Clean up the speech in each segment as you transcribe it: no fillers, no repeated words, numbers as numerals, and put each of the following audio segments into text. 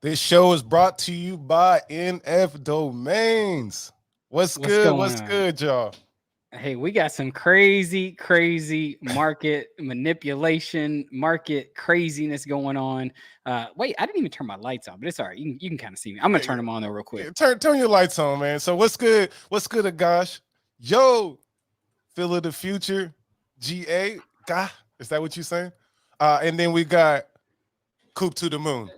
This show is brought to you by NF Domains. What's What's good? going What's on? good, y'all? Hey, we got some crazy market manipulation, market craziness going on. Wait, I didn't even turn my lights on, but it's all right. You can kind of see me. I'm gonna Yeah, turn yeah, them on though real quick. yeah. Turn your lights on, man. So what's good? What's good, Agash? Yo, Phil of the Future, GA. God, is that what you saying? And then we got Coop to the Moon.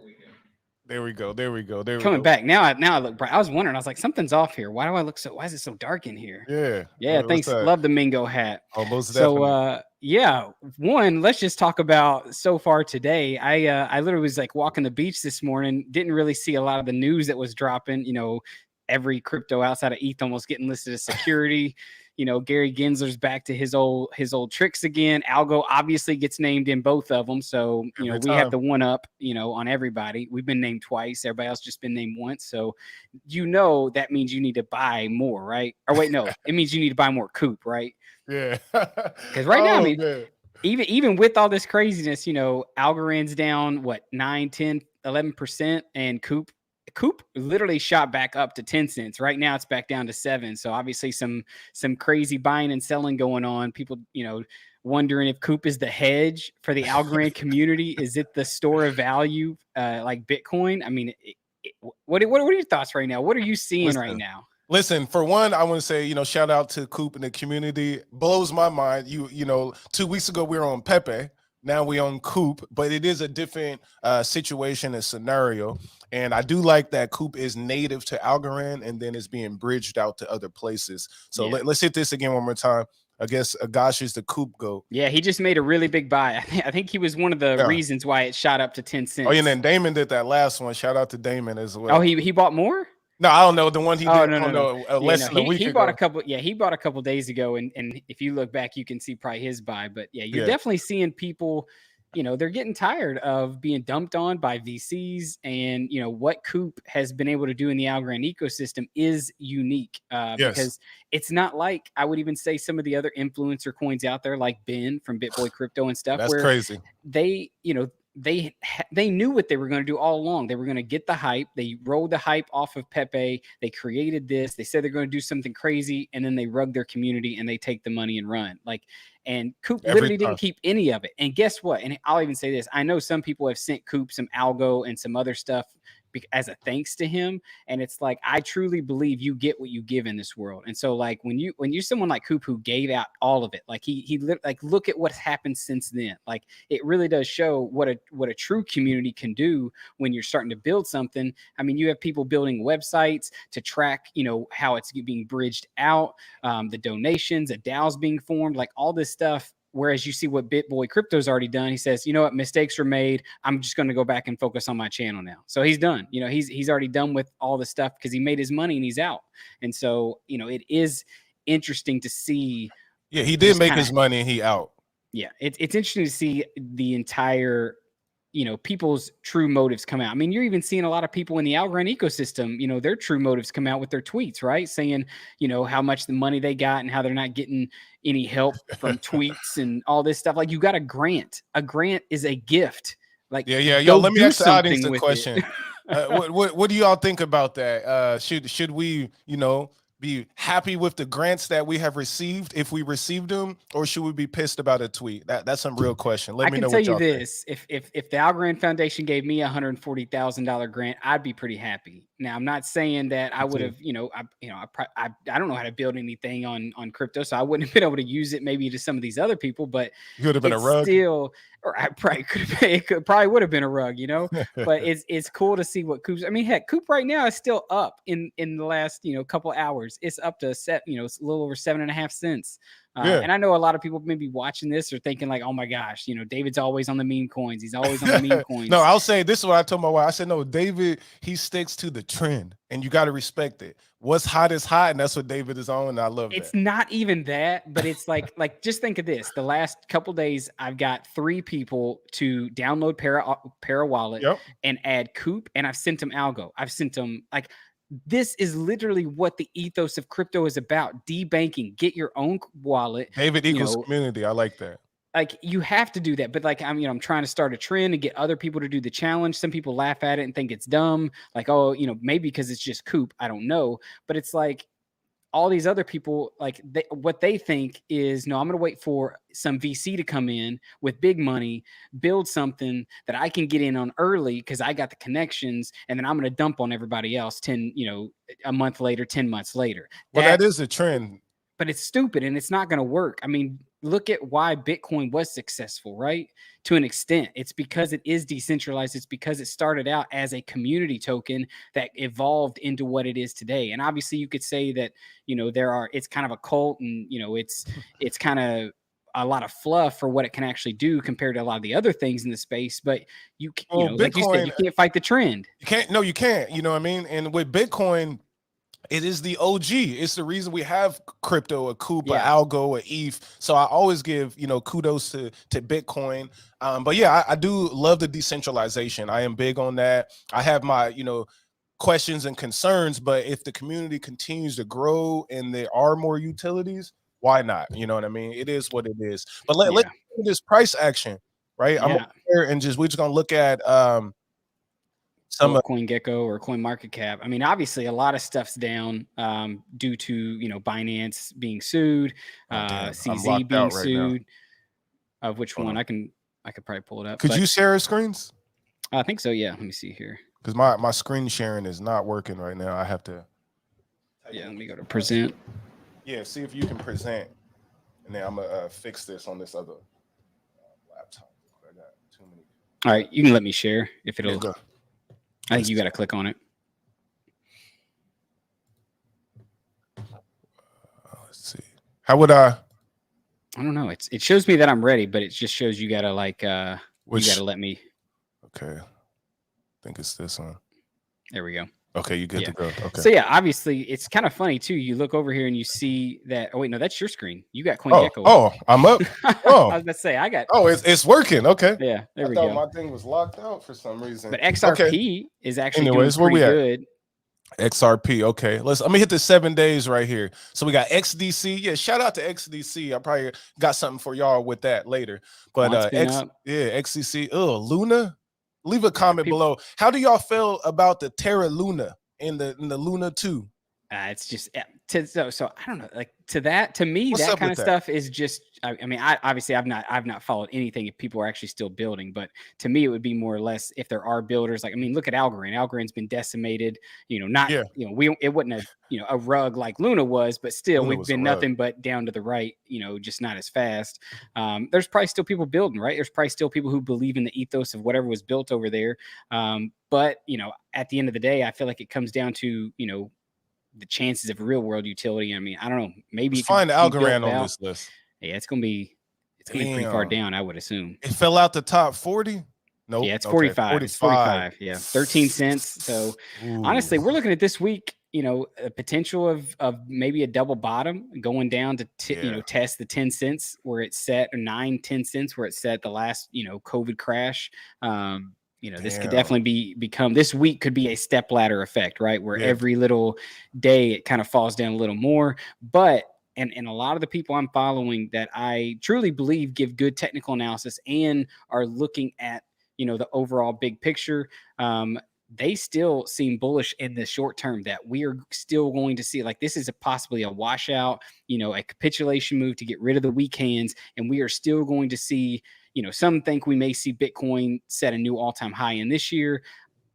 There we go. There we go. There we Coming go. back now. Now I look bright. I was wondering. I was like, something's off here. Why do I look so? Why is it so dark in here? Yeah. Yeah, What's thanks. that? Love the Mingo hat. Almost So definitely. yeah, one, let's just talk about so far today. I literally was like walking the beach this morning, didn't really see a lot of the news that was dropping, every crypto outside of ETH almost getting listed as security. Gary Gensler's back to his old tricks again. Algo obviously gets named in both of them. So, Every we have time. the one up, on everybody. We've been named twice. Everybody else just been named once. So, that means you need to buy more, right? Or wait, no, it means you need to buy more COOP, right? Yeah. Because right now, I Oh mean, man. even with all this craziness, Algorand's down what 9, 10, 11%, and Coop literally shot back up to 10 cents. Right now it's back down to 7. So obviously some crazy buying and selling going on. People, wondering if Coop is the hedge for the Algorand community. Is it the store of value like Bitcoin? I mean, what are your thoughts right now? What are you seeing right Listen. now? Listen, for one, I want to say, shout out to Coop and the community. Blows my mind. 2 weeks ago we were on Pepe. Now we on Coop, but it is a different situation and scenario. And I do like that Coop is native to Algorand and then it's being bridged out to other places. So Yeah. let's hit this again one more time. I guess Agash is the Coop goat. Yeah, he just made a really big buy. I think he was one of the Yeah. reasons why it shot up to 10 Oh, yeah, and cents. then Damon did that last one. Shout out to Damon as Oh, well. he bought more? No, I don't know. The one he Oh, did, no, I don't no, no. know, Yeah, less no. than a week He bought a ago. couple. Yeah, he bought a couple days ago, and if you look back, you can see probably his buy. But yeah, you're Yeah. definitely seeing people. They're getting tired of being dumped on by VCs, and what Coop has been able to do in the Algorand ecosystem is unique Yes. because it's not like I would even say some of the other influencer coins out there, like Ben from BitBoy Crypto and stuff, That's where crazy. they they knew what they were going to do all along. They were going to get the hype. They rolled the hype off of Pepe. They created this. They said they're going to do something crazy, and then they rug their community and they take the money and run. And Coop Every literally time. didn't keep any of it. And guess what? And I'll even say this: I know some people have sent Coop some Algo and some other stuff as a thanks to him. And it's like, I truly believe you get what you give in this world. And so like when you're someone like Coop who gave out all of it, like he like, look at what's happened since then. Like it really does show what a true community can do when you're starting to build something. I mean, you have people building websites to track, how it's being bridged out, the donations, a DAO's being formed, like all this stuff. Whereas you see what BitBoy Crypto's already done, he says, you know what, mistakes were made. I'm just going to go back and focus on my channel now. So he's done. He's already done with all the stuff because he made his money and he's out. And so, it is interesting to see. Yeah, he did Just make kind of, his money and he out. yeah, it's interesting to see the entire, people's true motives come out. I mean, you're even seeing a lot of people in the Algorand ecosystem, their true motives come out with their tweets, right? Saying, how much the money they got and how they're not getting any help from tweets and all this stuff. Like you got a grant. A grant is a gift. Like Yeah. Yo, go let me do ask the audience something a with it. question. What do y'all think about that? Should we, be happy with the grants that we have received if we received them, or should we be pissed about a tweet? That's some real question. Let I me can know tell what you y'all think. this: if the Algorand Foundation gave me $140,000 grant, I'd be pretty happy. Now, I'm not saying that I would have, I don't know how to build anything on crypto, so I wouldn't have been able to use it maybe to some of these other people, but You would have been a it's rug. still, or I probably could have, probably would have been a rug. But it's cool to see what Coop's. I mean, heck, Coop right now is still up in the last couple hours. It's up to it's a little over 7.5 cents. Yeah. And I know a lot of people maybe watching this are thinking like, oh my gosh, David's always on the meme coins. He's always on the meme No, coins. I'll say this is what I told my wife. I said, no, David, he sticks to the trend and you got to respect it. What's hot is hot, and that's what David is on. And I love It's that. not even that, but it's like just think of this. The last couple days, I've got 3 people to download Para Wallet Yep. and add Coop, and I've sent them Algo. I've sent them like this is literally what the ethos of crypto is about. Debanking. Get your own wallet. David equals community. I like that. like you have to do that. But like I'm trying to start a trend and get other people to do the challenge. Some people laugh at it and think it's dumb. Like, oh, maybe because it's just COOP. I don't know. But it's like all these other people, like what they think is, no, I'm going to wait for some VC to come in with big money, build something that I can get in on early because I got the connections, and then I'm going to dump on everybody else a month later, 10 months later. Well, that is a trend. But it's stupid and it's not going to work. I mean, look at why Bitcoin was successful, right? To an extent, it's because it is decentralized. It's because it started out as a community token that evolved into what it is today. And obviously you could say that, it's kind of a cult, and, it's kind of a lot of fluff for what it can actually do compared to a lot of the other things in the space. But Bitcoin, like you said, you can't fight the trend. You can't. No, you can't. You know what I mean? And with Bitcoin, it is the OG. It's the reason we have crypto, a COOP, a Algo, a ETH. So I always give, kudos to Bitcoin. But yeah, I do love the decentralization. I am big on that. I have my, questions and concerns, but if the community continues to grow and there are more utilities, why not? You know what I mean? It is what it is. But let's look at this price action, right? I'm over here and we're just gonna look at some CoinGecko or CoinMarketCap. I mean, obviously, a lot of stuff's down due to Binance being sued, CZ being sued. Of which one? I could probably pull it up. Could you share screens? I think so. Yeah. Let me see here. Because my screen sharing is not working right now. I have to. Yeah. Let me go to present. Yeah. See if you can present, and then I'm gonna fix this on this other laptop. I got too many. All right, you can let me share if it'll. Go. I think you got to click on it. Let's see. How would I? I don't know. It shows me that I'm ready, but it just shows you got to you got to let me. Okay. I think it's this one. There we go. Okay, you good to go. Okay. So yeah, obviously it's kind of funny too. You look over here and you see that. Oh wait, no, that's your screen. You got CoinGecko. Oh, I'm up. Oh, I was about to say I got. Oh, it's working. Okay. Yeah, there we go. go. My thing was locked out for some reason. But XRP is actually doing pretty good. XRP. Okay, let me hit the 7 days right here. So we got XDC. Yeah, shout out to XDC. I probably got something for y'all with that later. But XDC. Oh, Luna. Leave a comment below. How do y'all feel about the Terra Luna in the Luna 2? It's just so I don't know. Like to me, that kind of stuff is just. I mean, I've not followed anything if people are actually still building, but to me, it would be more or less if there are builders. Like, I mean, look at Algorand. Algorand's been decimated. It wasn't a rug like Luna was, but still, we've been nothing but down to the right. Just not as fast. There's probably still people building, right? There's probably still people who believe in the ethos of whatever was built over there. But at the end of the day, I feel like it comes down to the chances of real world utility. I mean, I don't know. Maybe find Algorand on this list. Yeah, it's gonna be pretty far down, I would assume. It fell out the top 40. No, yeah, it's 45. 45. It's 45. Yeah, 13 cents. So honestly, we're looking at this week. A potential of maybe a double bottom going down to test the 10 cents where it's set, or 9-10 cents where it's set the last COVID crash. This could definitely become this week could be a step ladder effect, right? Where every little day it kind of falls down a little more. But and a lot of the people I'm following that I truly believe give good technical analysis and are looking at the overall big picture, they still seem bullish in the short term that we are still going to see, like, this is possibly a washout, a capitulation move to get rid of the weak hands, and we are still going to see. Some think we may see Bitcoin set a new all-time high in this year.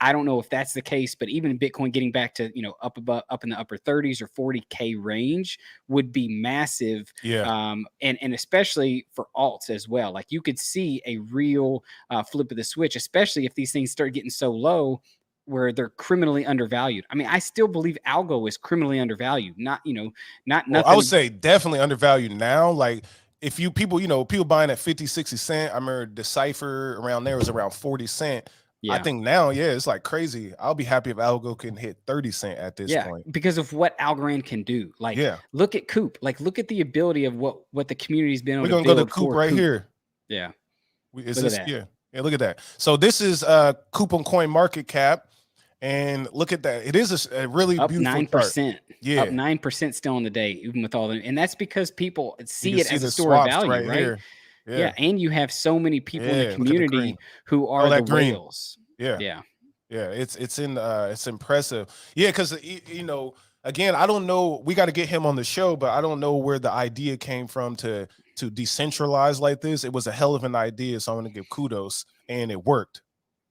I don't know if that's the case, but even Bitcoin getting back to, up in the upper 30s or 40K range would be massive. Yeah. And especially for alts as well. Like, you could see a real flip of the switch, especially if these things start getting so low where they're criminally undervalued. I mean, I still believe Algo is criminally undervalued. Not nothing. I would say definitely undervalued now. Like, if people buying at 50, 60 cent. I remember Decipher around there was around 40 cent. Yeah. I think now, it's like crazy. I'll be happy if Algo can hit 30 cent at this point. Because of what Algorand can do. Like, look at COOP. Like, look at the ability of what the community's been able to build. We're going to go to COOP right here. Yeah. Look at that. So this is COOP on CoinMarketCap. And look at that. It is a really up beautiful 9%. Chart. Yeah. Up 9% still on the day, even with all the, and that's because people see it as a store of value, right? Yeah, and you have so many people in the Look at the green. community who Oh, are the that green. whales. Yeah. Yeah. Yeah, it's impressive. Yeah, because you know, again, I don't know. We got to get him on the show, but I don't know where the idea came from to decentralize like this. It was a hell of an idea, so I want to give kudos, and it worked.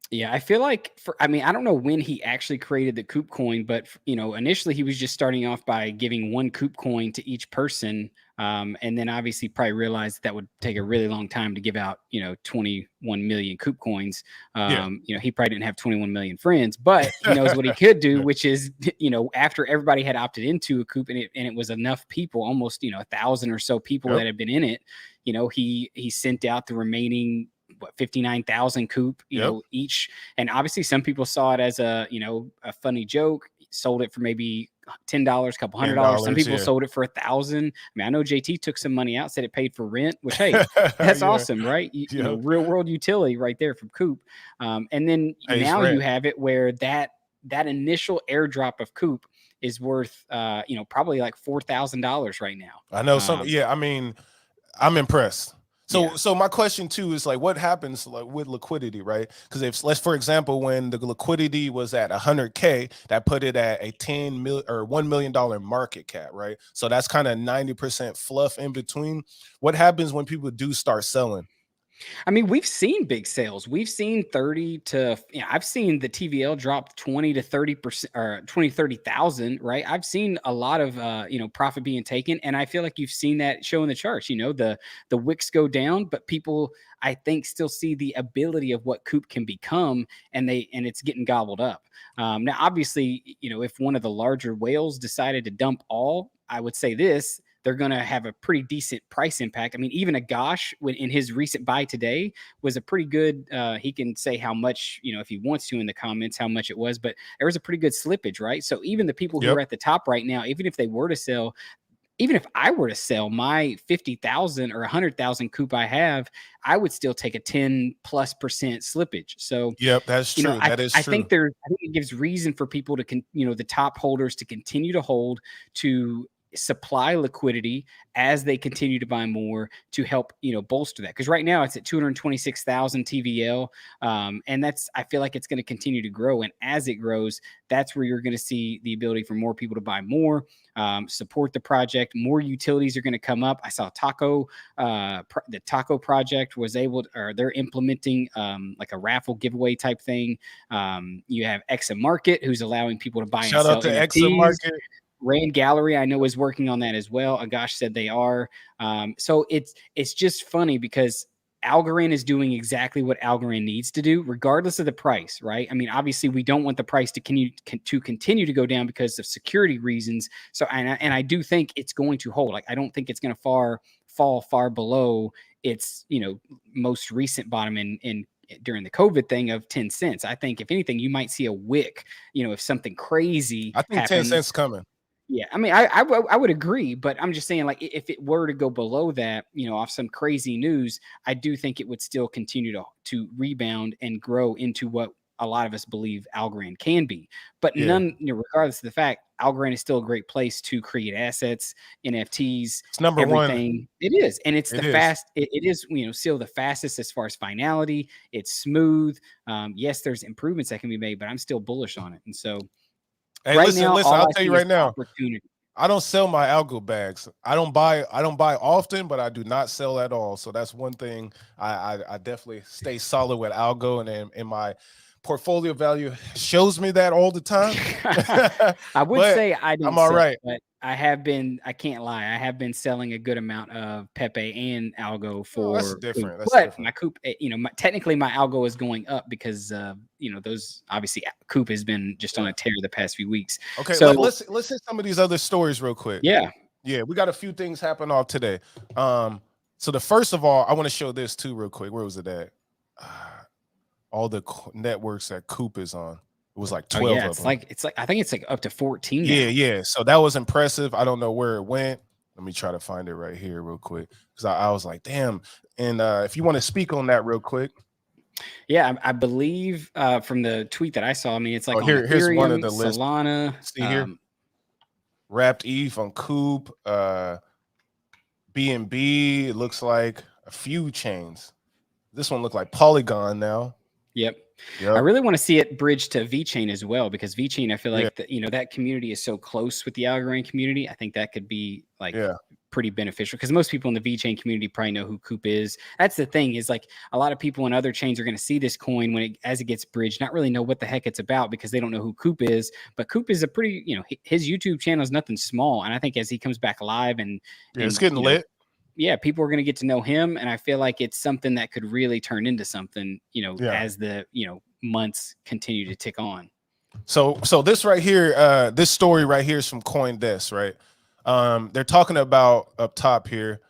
Yeah, I feel like I mean, I don't know when he actually created the Coop coin, but you know, initially he was just starting off by giving one Coop coin to each person. And then obviously probably realized that would take a really long time to give out, you know, 21 million Coop coins. Yeah. You know, he probably didn't have 21 million friends, but he knows what he could do, which is, you know, after everybody had opted into a Coop and it was enough people, almost, you know, 1,000 or so people that had been in it, you know, he sent out the remaining 59,000 Coop, you know, each. And obviously some people saw it as a, you know, a funny joke, sold it for maybe $10, a couple $100. Some people sold it for 1,000. I mean, I know JT took some money out, said it paid for rent, which, hey, that's awesome, right? You know, real world utility right there from Coop. And then now you have it where that initial airdrop of Coop is worth, you know, probably like $4,000 right now. I know some. I mean, I'm impressed. So my question too is like, what happens like with liquidity, right? Because if let's, for example, when the liquidity was at 100K, that put it at a $10 million or $1 million market cap, right? So that's kind of 90% fluff in between. What happens when people do start selling? I mean, we've seen big sales. We've seen 30 to, you know, I've seen the TVL drop 20 to 30% or 20, 30,000, right? I've seen a lot of, you know, profit being taken. And I feel like you've seen that show in the charts, you know, the wicks go down, but people, I think, still see the ability of what Coop can become, and it's getting gobbled up. Now, obviously, you know, if one of the larger whales decided to dump all, I would say this, they're going to have a pretty decent price impact. I mean, even Agash, when in his recent buy today, was a pretty good. He can say how much, you know, if he wants to in the comments, how much it was, but there was a pretty good slippage, right? So even the people who are at the top right now, even if they were to sell, even if I were to sell my 50,000 or 100,000 Coop I have, I would still take a 10+% slippage. So, that's true. You know, that is true. I think it gives reason for people to, you know, the top holders to continue to hold, to supply liquidity as they continue to buy more to help, you know, bolster that. Because right now it's at 226,000 TVL. And I feel like it's going to continue to grow. And as it grows, that's where you're going to see the ability for more people to buy more, support the project. More utilities are going to come up. I saw the Taco project was able to, or they're implementing like a raffle giveaway type thing. You have Exa Market, who's allowing people to buy and sell Shout out to NFTs. Exa Market. Rand Gallery, I know, is working on that as well. Agash said they are. So it's just funny because Algorand is doing exactly what Algorand needs to do, regardless of the price, right? I mean, obviously, we don't want the price to continue to go down because of security reasons. So, and I do think it's going to hold. Like, I don't think it's going to fall far below its, you know, most recent bottom in during the COVID thing of 10 cents. I think if anything, you might see a wick, you know, if something crazy I think happens. 10 cents coming. Yeah, I mean, I would agree, but I'm just saying, like, if it were to go below that, you know, off some crazy news, I do think it would still continue to rebound and grow into what a lot of us believe Algorand can be. But you know, regardless of the fact, Algorand is still a great place to create assets, NFTs, it's number everything. one. It is, and it's it is, you know, still the fastest as far as finality. It's smooth. Yes, there's improvements that can be made, but I'm still bullish on it, and so. Hey, right listen, now, I'll tell you right now. Opportunity. I don't sell my algo bags. I don't buy often, but I do not sell at all. So that's one thing I definitely stay solid with algo, and my portfolio value shows me that all the time. I would say I don't. I'm all right. But I can't lie. I have been selling a good amount of Pepe and Algo for. That's different. But different. My Coop, you know, technically my Algo is going up because, you know, those obviously Coop has been just on a tear the past few weeks. Okay, so let's hit some of these other stories real quick. Yeah, we got a few things happen off today. So the first of all, I want to show this too real quick. Where was it at? All the networks that Coop is on. It was like 12 of them. It's like I think it's like up to 14 now. Yeah. So that was impressive. I don't know where it went. Let me try to find it right here real quick, because I was like, damn. And if you want to speak on that real quick. Yeah, I believe from the tweet that I saw, I mean, it's like here's Ethereum, one of the lists. Solana. See here, Wrapped ETH on Coop, BNB. It looks like a few chains. This one look like Polygon now. Yep. Yep. I really want to see it bridge to VeChain as well, because VeChain, I feel Yeah. like that, you know, that community is so close with the Algorand community. I think that could be like pretty beneficial, because most people in the VeChain community probably know who COOP is. That's the thing, is like a lot of people in other chains are going to see this coin when it, as it gets bridged, not really know what the heck it's about, because they don't know who COOP is. But COOP is a pretty, you know, his YouTube channel is nothing small, and I think as he comes back alive and it's getting lit. Yeah, people are going to get to know him, and I feel like it's something that could really turn into something, you know, as the, you know, months continue to tick on. So this right here, this story right here is from CoinDesk, right? They're talking about up top here,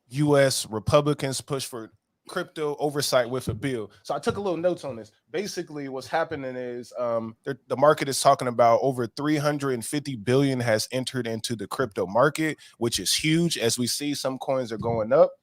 U.S. Republicans push for crypto oversight with a bill. So I took a little notes on this. Basically, what's happening is the market is talking about over 350 billion has entered into the crypto market, which is huge. As we see, some coins are going up,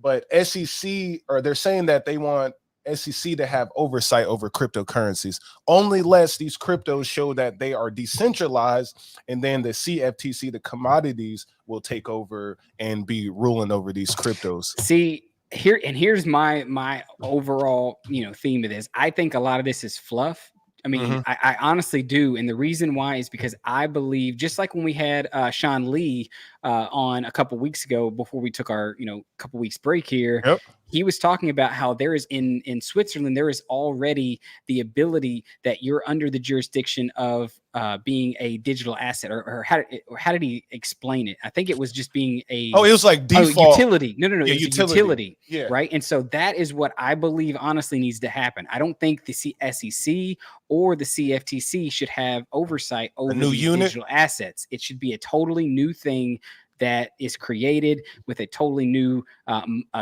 but SEC, or they're saying that they want SEC to have oversight over cryptocurrencies, only lest these cryptos show that they are decentralized, and then the CFTC, the commodities, will take over and be ruling over these cryptos. See, here's my overall, you know, theme of this. I think a lot of this is fluff. I mean, I honestly do. And the reason why is because I believe, just like when we had Sean Lee on a couple weeks ago, before we took our, you know, couple weeks break here, he was talking about how there is in Switzerland, there is already the ability that you're under the jurisdiction of being a digital asset, or how did he explain it? I think it was just being a it was like default utility. No, it's utility. Yeah, right. And so that is what I believe honestly needs to happen. I don't think the SEC or the CFTC should have oversight over these digital assets. It should be a totally new thing that is created with a totally new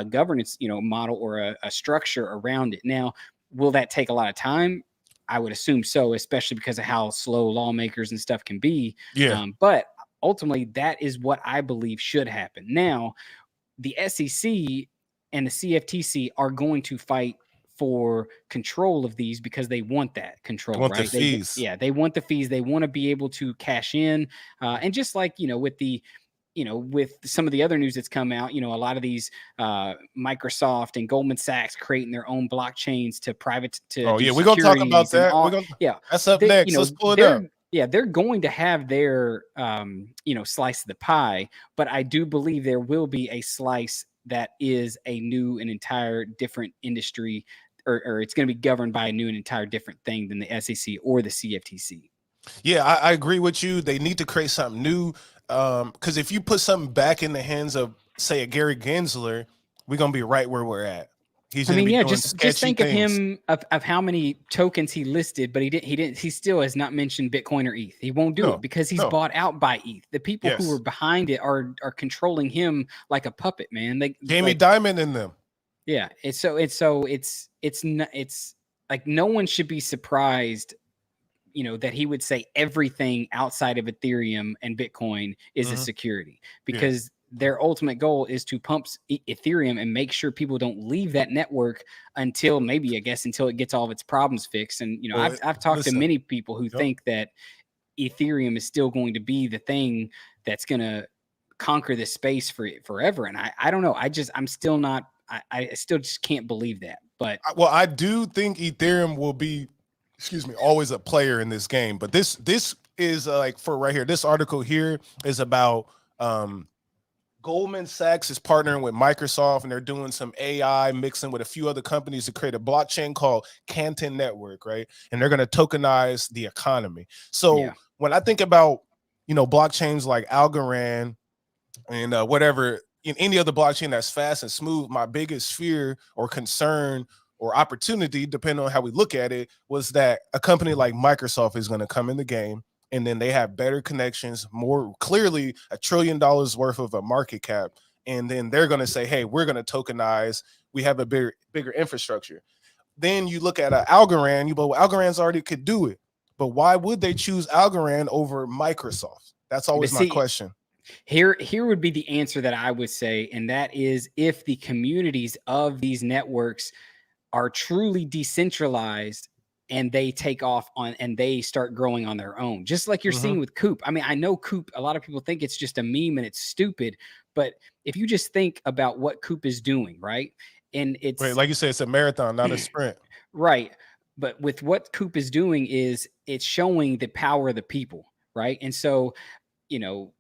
governance, you know, model, or a structure around it. Now, will that take a lot of time? I would assume so, especially because of how slow lawmakers and stuff can be. But ultimately, that is what I believe should happen. Now, the SEC and the CFTC are going to fight for control of these, because they want that control, right? The fees. They want the fees. They want to be able to cash in. And just like, you know, with the, you know, with some of the other news that's come out, you know, a lot of these Microsoft and Goldman Sachs creating their own blockchains to private to we're gonna talk about that. That's up next. You know, let's pull it up. Yeah, they're going to have their you know, slice of the pie, but I do believe there will be a slice that is a new and entire different industry, or it's going to be governed by a new and entire different thing than the SEC or the CFTC. Yeah, I agree with you. They need to create something new. Because if you put something back in the hands of, say, a Gary Gensler, we're gonna be right where we're at. He's I mean, yeah, just think of him of how many tokens he listed, but he still has not mentioned Bitcoin or ETH. He won't do it because he's bought out by ETH. The people who are behind it are controlling him like a puppet, man. They Jamie Dimon in them. Yeah, it's like no one should be surprised, you know, that he would say everything outside of Ethereum and Bitcoin is a security, because their ultimate goal is to pump Ethereum and make sure people don't leave that network until until it gets all of its problems fixed. And, you know, I've talked to many people who think that Ethereum is still going to be the thing that's going to conquer this space forever. And I don't know. I'm still not, I still just can't believe that. But I do think Ethereum will be, always a player in this game. But this is like, for right here, this article here is about Goldman Sachs is partnering with Microsoft, and they're doing some AI mixing with a few other companies to create a blockchain called Canton Network, right? And they're going to tokenize the economy. So when I think about, you know, blockchains like Algorand and whatever, in any other blockchain that's fast and smooth, my biggest fear or concern or opportunity, depending on how we look at it, was that a company like Microsoft is going to come in the game, and then they have better connections, more clearly $1 trillion worth of a market cap. And then they're going to say, hey, we're going to tokenize. We have a bigger infrastructure. Then you look at Algorand, Algorand's already could do it. But why would they choose Algorand over Microsoft? That's always my question. Here would be the answer that I would say, and that is if the communities of these networks are truly decentralized and they take off on and they start growing on their own, just like you're seeing with COOP. I mean, I know COOP, a lot of people think it's just a meme and it's stupid, But if you just think about what COOP is doing, right? And it's Right, like you said, it's a marathon, not a sprint. right. But with what COOP is doing is it's showing the power of the people, right? And so, you know,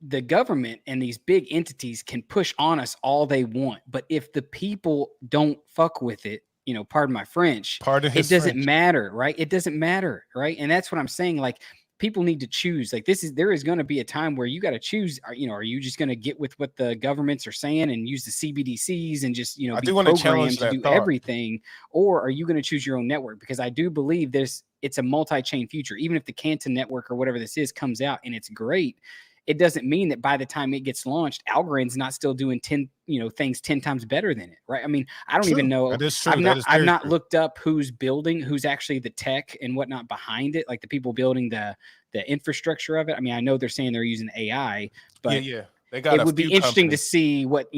the government and these big entities can push on us all they want, but if the people don't fuck with it, you know, pardon my French, Pardon it his doesn't French. matter, right? It doesn't matter, right? And that's what I'm saying. Like, people need to choose. Like, there is going to be a time where you got to choose. Are you just going to get with what the governments are saying and use the CBDCs and just, I be do want to challenge programmed to that do thought. everything, or are you going to choose your own network? Because I do believe it's a multi-chain future. Even if the Canton network or whatever this is comes out and it's great, it doesn't mean that by the time it gets launched, Algorand's not still doing things 10 times better than it, right? I mean, I don't even know. That is true. I've not looked up who's actually the tech and whatnot behind it, like the people building the infrastructure of it. I mean, I know they're saying they're using AI, but yeah, they got it would be interesting to companies. see what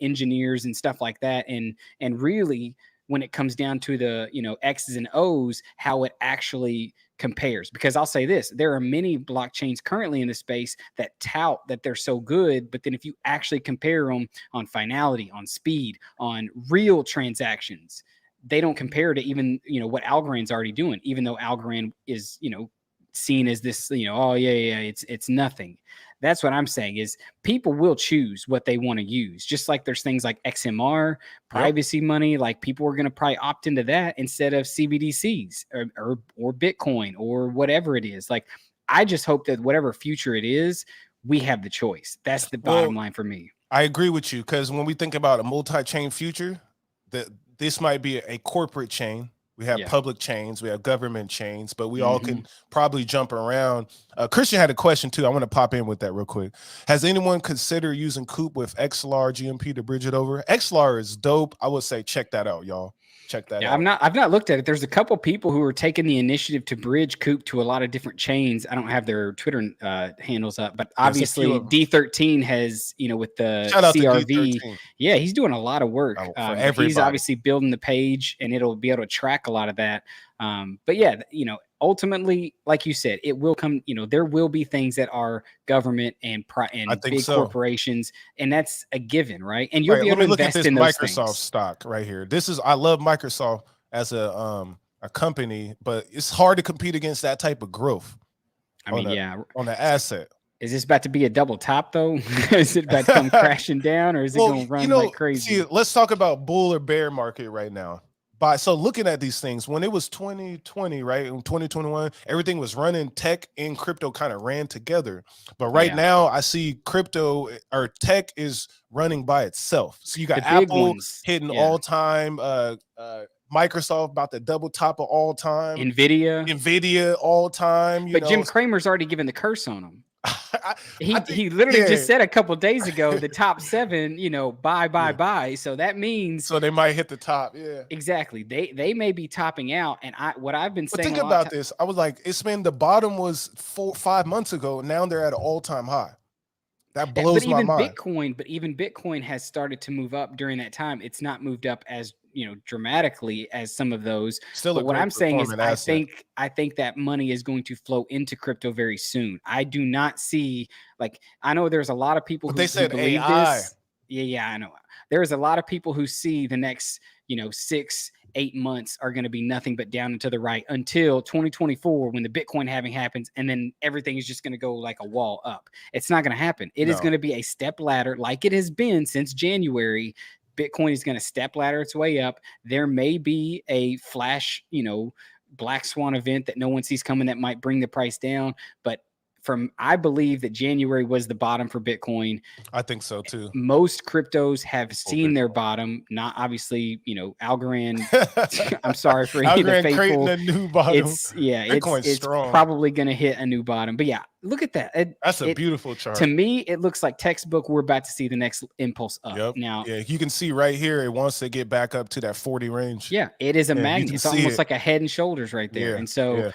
engineers and stuff like that, and really when it comes down to the X's and O's, how it actually compares. Because I'll say this, there are many blockchains currently in the space that tout that they're so good, but then if you actually compare them on finality, on speed, on real transactions, they don't compare to even what Algorand's already doing, even though Algorand is seen as this oh yeah, it's nothing. That's what I'm saying, is people will choose what they want to use. Just like there's things like XMR, privacy money, like people are going to probably opt into that instead of CBDCs or Bitcoin or whatever it is. Like, I just hope that whatever future it is, we have the choice. That's the bottom line for me. I agree with you, because when we think about a multi-chain future, this might be a corporate chain. We have public chains, we have government chains, but we all can probably jump around. Christian had a question too. I want to pop in with that real quick. Has anyone considered using COOP with XLR GMP to bridge it over? XLR is dope. I would say check that out, y'all. Check that out. I've not looked at it. There's a couple people who are taking the initiative to bridge COOP to a lot of different chains. I don't have their Twitter handles up, but obviously D13 has, with the Shout out to CRV. D13. Yeah, he's doing a lot of work. He's obviously building the page, and it'll be able to track a lot of that. But yeah, ultimately, like you said, it will come, there will be things that are government and big corporations, and that's a given, right? And you'll be able to invest in those Microsoft things. stock right here. I love Microsoft as a company, but it's hard to compete against that type of growth. I mean, on the asset. Is this about to be a double top though? Is it about to come crashing down, or is it going to run like crazy? See, let's talk about bull or bear market right now. So looking at these things, when it was 2020, right, in 2021, everything was running. Tech and crypto kind of ran together. But right now, I see crypto or tech is running by itself. So you got Apple hitting all time, Microsoft about to double top of all time, Nvidia all time. But Jim Cramer's already given the curse on them. He literally just said a couple of days ago, the top 7, buy. So that means they might hit the top. Yeah, exactly. They may be topping out. And what I've been saying. Think about this. I was like, it's been the bottom was 4-5 months ago. Now they're at an all-time high. That blows my mind. Even Bitcoin has started to move up during that time. It's not moved up as dramatically as some of those. But what I'm saying is, I think that money is going to flow into crypto very soon. I do not see, I know there's a lot of people who believe AI. This. Yeah, I know. There's a lot of people who see the next 6-8 months are going to be nothing but down and to the right until 2024, when the Bitcoin halving happens, and then everything is just going to go like a wall up. It's not going to happen. It is going to be a step ladder, like it has been since January. Bitcoin is going to step ladder its way up. There may be a flash, black swan event that no one sees coming that might bring the price down, but I believe that January was the bottom for Bitcoin. I think so too. Most cryptos have seen their bottom. Not obviously, Algorand. I'm sorry for any of the faithful. Creating a new bottom. It's probably going to hit a new bottom. But yeah, look at that. That's a beautiful chart. To me, it looks like textbook. We're about to see the next impulse up. Yep. Now, you can see right here, it wants to get back up to that 40 range. Yeah, it is a magnet. It's almost like a head and shoulders right there. And so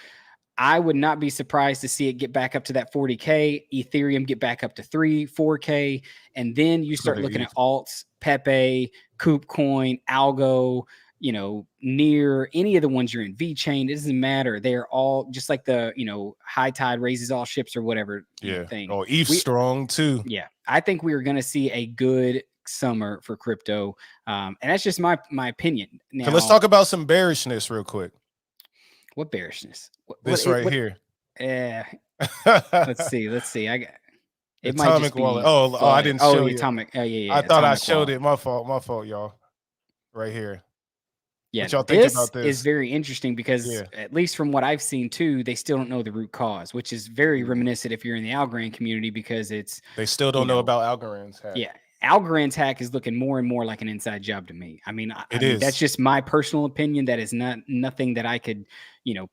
I would not be surprised to see it get back up to that 40K, Ethereum get back up to 3-4K, and then you start looking at alts, Pepe, COOP Coin, Algo, near any of the ones you're in VeChain. It doesn't matter. They're all just like the, high tide raises all ships or whatever thing. Oh, ETH strong too. Yeah. I think we are going to see a good summer for crypto. And that's just my opinion. Now, so let's talk about some bearishness real quick. What bearishness? This right here. Let's see. I got it. Might just be wallet. Oh, I didn't show you. Atomic. Oh, yeah. I thought I showed wallet. it. My fault, y'all. Right here. Yeah, what y'all think about this? Is very interesting because at least from what I've seen too, they still don't know the root cause, which is very reminiscent if you're in the Algorand community because they still don't know about Algorand's hack. Yeah, Algorand's hack is looking more and more like an inside job to me. I mean, that's just my personal opinion. That is nothing that I could,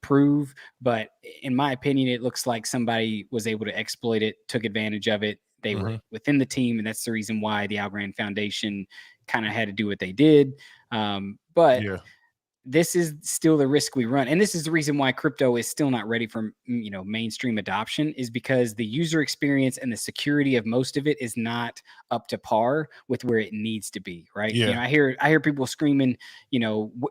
prove. But in my opinion, it looks like somebody was able to exploit it, took advantage of it. They were within the team, and that's the reason why the Algorand Foundation kind of had to do what they did. But this is still the risk we run. And this is the reason why crypto is still not ready for, mainstream adoption, is because the user experience and the security of most of it is not up to par with where it needs to be. Right. Yeah. I hear people screaming,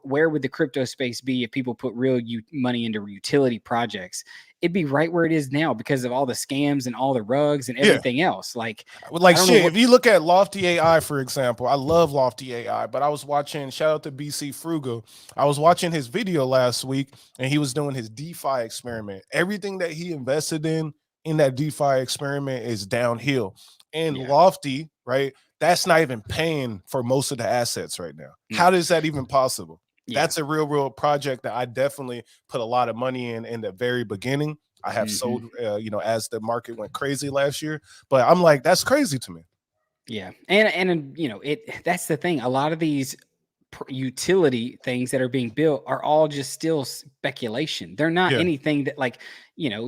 where would the crypto space be if people put real money into utility projects? It'd be right where it is now because of all the scams and all the rugs and everything else. Like shit, if you look at Lofty AI, for example, I love Lofty AI, but I was watching, shout out to BC Frugal. I was watching his video last week and he was doing his DeFi experiment. Everything that he invested in that DeFi experiment is downhill. And Lofty, right? That's not even paying for most of the assets right now. How does that even possible? That's a real project that I definitely put a lot of money in the very beginning. I have sold, as the market went crazy last year, but I'm like, that's crazy to me. Yeah. And that's the thing. A lot of these utility things that are being built are all just still speculation. They're not anything that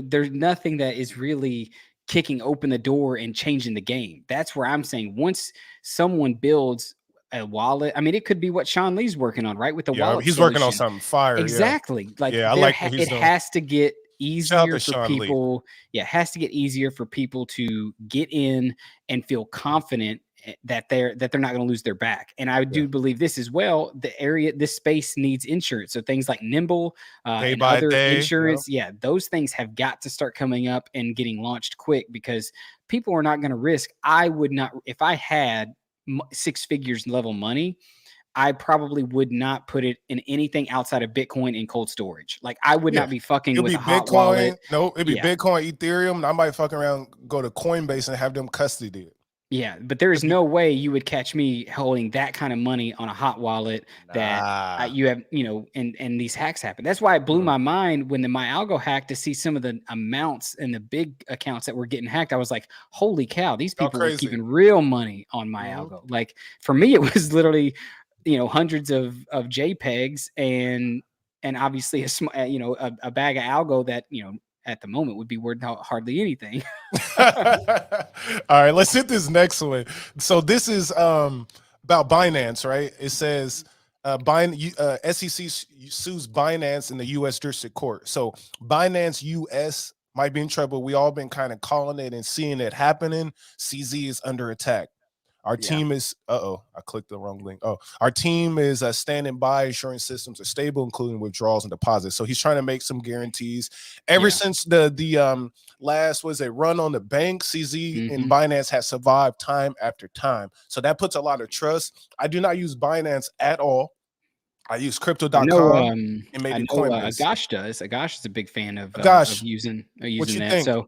there's nothing that is really kicking open the door and changing the game. That's where I'm saying once someone builds a wallet, I mean, it could be what Sean Lee's working on, right? With the wallet, he's working on something fire. Exactly. I like what he's doing. Has to get easier for people. It has to get easier for people to get in and feel confident that they're not going to lose their back. And I do believe this as well. This space needs insurance. So things like Nimble and other insurance, those things have got to start coming up and getting launched quick because people are not going to risk. I would not, if I had 6 figures level money, I probably would not put it in anything outside of Bitcoin and cold storage. Like I would not be fucking with a hot wallet. No, it'd be Bitcoin, Ethereum. And I might fuck around, go to Coinbase and have them custody it. Yeah, but there is no way you would catch me holding that kind of money on a hot wallet that you have, and these hacks happen. That's why it blew my mind when my algo hacked to see some of the amounts and the big accounts that were getting hacked. I was like, holy cow, these people were keeping real money on my algo. Like for me, it was literally, hundreds of JPEGs and obviously a bag of algo that, at the moment would be worth hardly anything. All right, let's hit this next one. So this is about Binance, right? It says SEC sues Binance in the U.S. District Court. So Binance US might be in trouble. We all been kind of calling it and seeing it happening. CZ is under attack. Our team is, I clicked the wrong link. Our team is standing by, ensuring systems are stable, including withdrawals and deposits. So he's trying to make some guarantees. Ever since the last run on the bank, CZ and Binance has survived time after time. So that puts a lot of trust. I do not use Binance at all. I use crypto.com and maybe Coinbase. Agash does. Agash is a big fan of using what you that. Think? So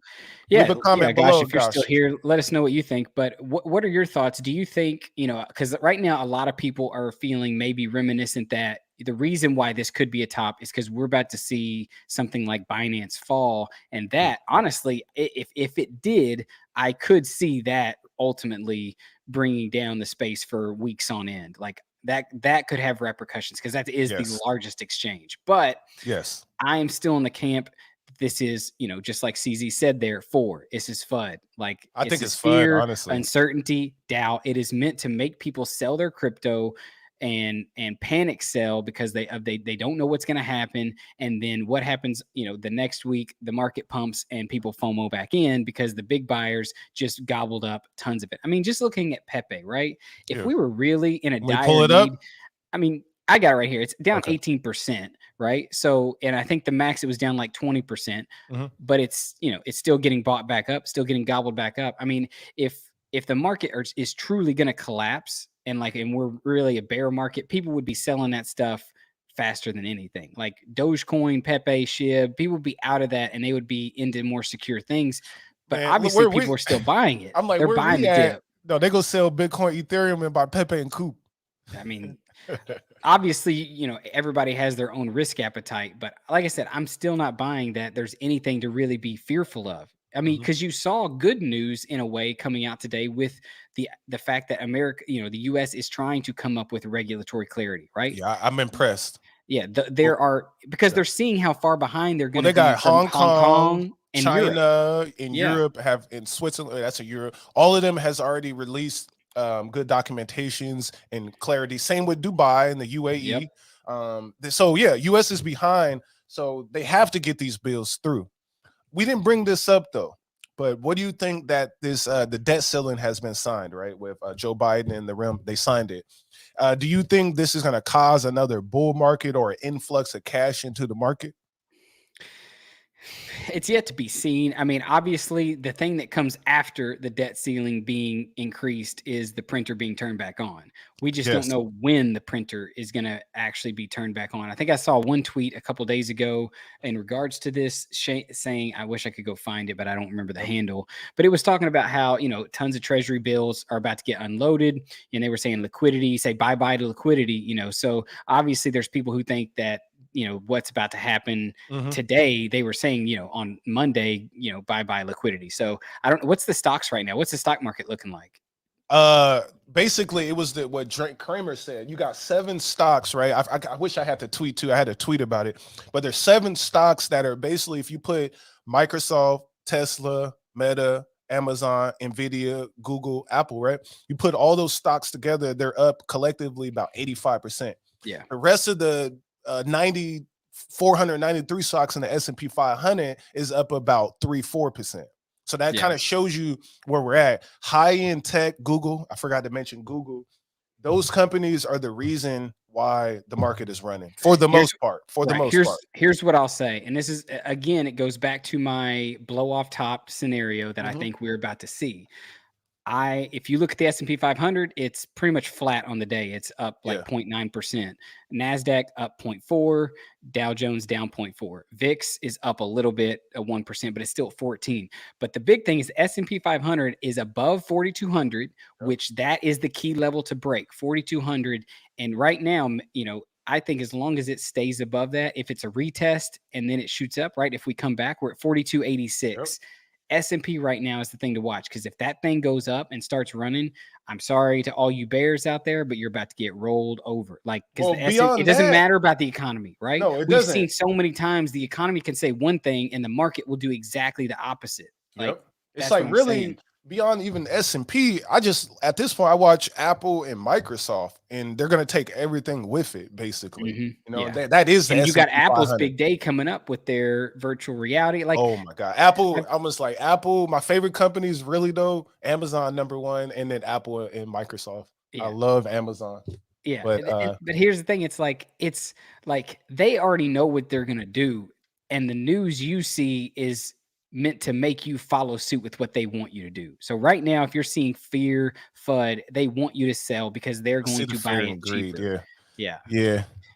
leave a comment below, if you're still here, let us know what you think. But what are your thoughts? Do you think, because right now a lot of people are feeling maybe reminiscent that the reason why this could be a top is because we're about to see something like Binance fall. And that honestly, if it did, I could see that ultimately bringing down the space for weeks on end. Like that could have repercussions because that is the largest exchange. But I am still in the camp. This is, just like CZ said there, this is FUD. Like I think it's fear, FUD, honestly. Uncertainty, doubt. It is meant to make people sell their crypto and panic sell because they don't know what's going to happen. And then what happens, the next week, the market pumps and people FOMO back in because the big buyers just gobbled up tons of it. I mean, just looking at Pepe, right? If we were really in a dire need, I mean, I got it right here. It's down Okay. 18%, right? So, and I think the max it was down like 20%, but it's, you know, it's still getting bought back up, still getting gobbled back up. I mean, if the market is truly going to collapse and we're really a bear market, people would be selling that stuff faster than anything. Like Dogecoin, Pepe, SHIB, people would be out of that and they would be into more secure things. But Man, look obviously where people we are still buying it. I'm like, They're where buying we the at? dip. No, they go sell Bitcoin, Ethereum, and buy Pepe and Coop. I mean, obviously, you know, everybody has their own risk appetite, but like I said, I'm still not buying that there's anything to really be fearful of. I mean, because you saw good news in a way coming out today with the fact that America, you know, the US is trying to come up with regulatory clarity, right? Yeah, I'm impressed. Yeah, Well, there are because yeah. they're seeing how far behind they're Well, going to they be got from Hong Hong Kong, Kong and Europe. China, in Yeah. Europe have in Switzerland. That's a Europe. All of them has already released good documentations and clarity. Same with Dubai and the UAE. So yeah, US is behind. So they have to get these bills through. We didn't bring this up though, but what do you think that this the debt ceiling has been signed, right? With Joe Biden and the Rim, they signed it. Do you think this is going to cause another bull market or an influx of cash into the market? It's yet to be seen. I mean, obviously, the thing that comes after the debt ceiling being increased is the printer being turned back on. We just don't Yes. know when the printer is going to actually be turned back on. I think I saw one tweet a couple days ago in regards to this saying, I wish I could go find it, but I don't remember the handle. But it was talking about how, you know, tons of treasury bills are about to get unloaded. And they were saying liquidity, say bye bye to liquidity, you know. So obviously, there's people who think that, you know, what's about to happen today. They were saying, you know, on Monday, you know, bye liquidity. So I don't know, what's the stocks right now? What's the stock market looking like? Basically it was what Drake Kramer said. You got 7 stocks, right? I wish I had to tweet too. I had to tweet about it, but there's 7 stocks that are basically, if you put Microsoft, Tesla, Meta, Amazon, Nvidia, Google, Apple, right? You put all those stocks together, they're up collectively about 85%. Yeah. The rest of the 493 stocks in the S&P 500 is up about 3-4%. So that kind of shows you where we're at. High-end tech, Google, I forgot to mention Google. Those companies are the reason why the market is running for the most part. Here's what I'll say. And this is, again, it goes back to my blow off top scenario that I think we're about to see. If you look at the S&P 500, it's pretty much flat on the day. It's up like 0.9%. NASDAQ up 0.4, Dow Jones down 0.4. VIX is up a little bit, 1%, but it's still 14. But the big thing is the S&P 500 is above 4,200, which that is the key level to break, 4,200. And right now, you know, I think as long as it stays above that, if it's a retest and then it shoots up, right? If we come back, we're at 4286. S&P right now is the thing to watch, because if that thing goes up and starts running, I'm sorry to all you bears out there, but you're about to get rolled over. Like, because it doesn't matter about the economy, right? No, it We've doesn't. seen so many times the economy can say one thing and the market will do exactly the opposite. Like, it's like really beyond even S&P. I just, at this point, I watch Apple and Microsoft, and they're going to take everything with it, basically. You know, that is the and you got S&P Apple's 500. big day coming up with their virtual reality. Like, oh my God, Apple, almost like Apple, my favorite companies really though, Amazon #1, and then Apple and Microsoft. I love Amazon. Yeah, but here's the thing: it's like they already know what they're gonna do, and the news you see is meant to make you follow suit with what they want you to do. So right now, if you're seeing fear, FUD, they want you to sell because they're going to buy it cheaper. Yeah.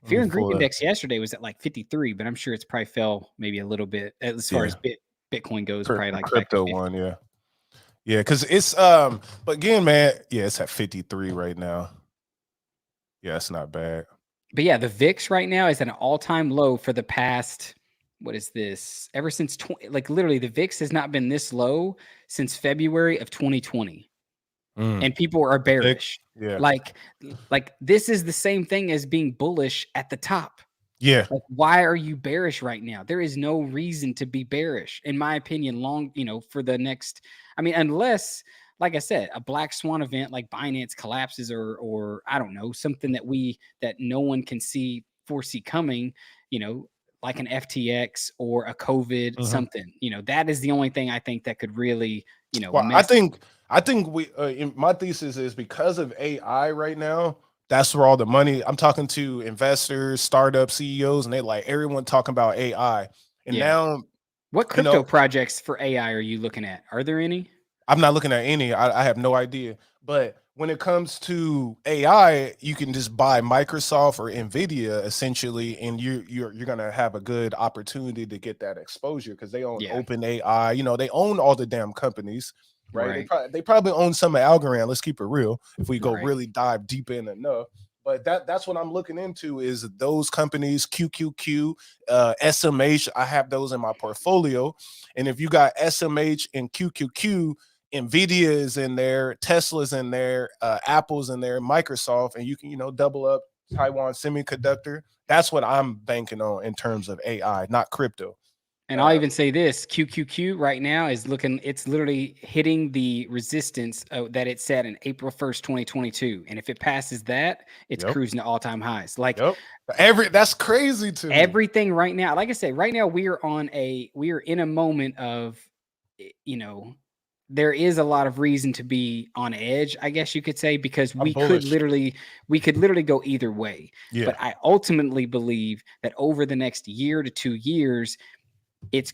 Fear and greed index yesterday was at like 53, but I'm sure it's probably fell maybe a little bit as far as Bitcoin goes. Probably like crypto one, yeah, because it's but again, man, it's at 53 right now. Yeah, it's not bad. But yeah, the VIX right now is at an all-time low for the past, what is this? Ever since like literally the VIX has not been this low since February of 2020. And people are bearish. Like this is the same thing as being bullish at the top. Like, why are you bearish right now? There is no reason to be bearish, in my opinion, for the next, I mean, unless, like I said, a black swan event like Binance collapses or I don't know, something that no one can foresee coming, you know, like an FTX or a COVID, something, you know, that is the only thing I think that could really, you know, I think we my thesis is because of AI right now, That's where all the money. I'm talking to investors, startup CEOs, and they like everyone talking about AI. And now, what you crypto know, projects for AI are you looking at? Are there any? I'm not looking at any. I have no idea. But when it comes to AI, you can just buy Microsoft or Nvidia essentially, and you're gonna have a good opportunity to get that exposure because they own Open AI. You know, they own all the damn companies, right? They probably own some of Algorand. Let's keep it real. If we go really dive deep in enough. But that's what I'm looking into is those companies, QQQ, SMH. I have those in my portfolio. And if you got SMH and QQQ, Nvidia is in there, Tesla's in there, Apple's in there, Microsoft, and you can, double up Taiwan Semiconductor. That's what I'm banking on in terms of AI, not crypto. And I'll even say this, QQQ right now is looking, it's literally hitting the resistance that it set in April 1st, 2022. And if it passes that, it's cruising to all-time highs. Like that's crazy to me. Everything right now, like I said, right now we are in a moment of, there is a lot of reason to be on edge, I guess you could say, because we could literally go either way. But I ultimately believe that over the next year to 2 years, if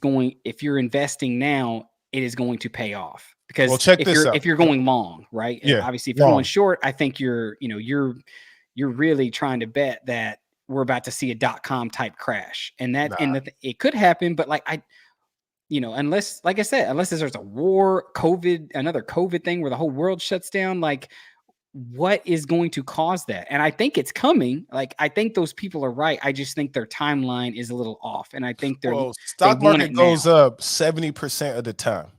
you're investing now, it is going to pay off. Because if you're going long, right? Obviously, if you're going short, I think you're really trying to bet that we're about to see a .com type crash. And it could happen, but unless, like I said, unless there's a war, another COVID thing where the whole world shuts down, like what is going to cause that? And I think it's coming. Like, I think those people are right. I just think their timeline is a little off. And I think stock market goes up 70% of the time.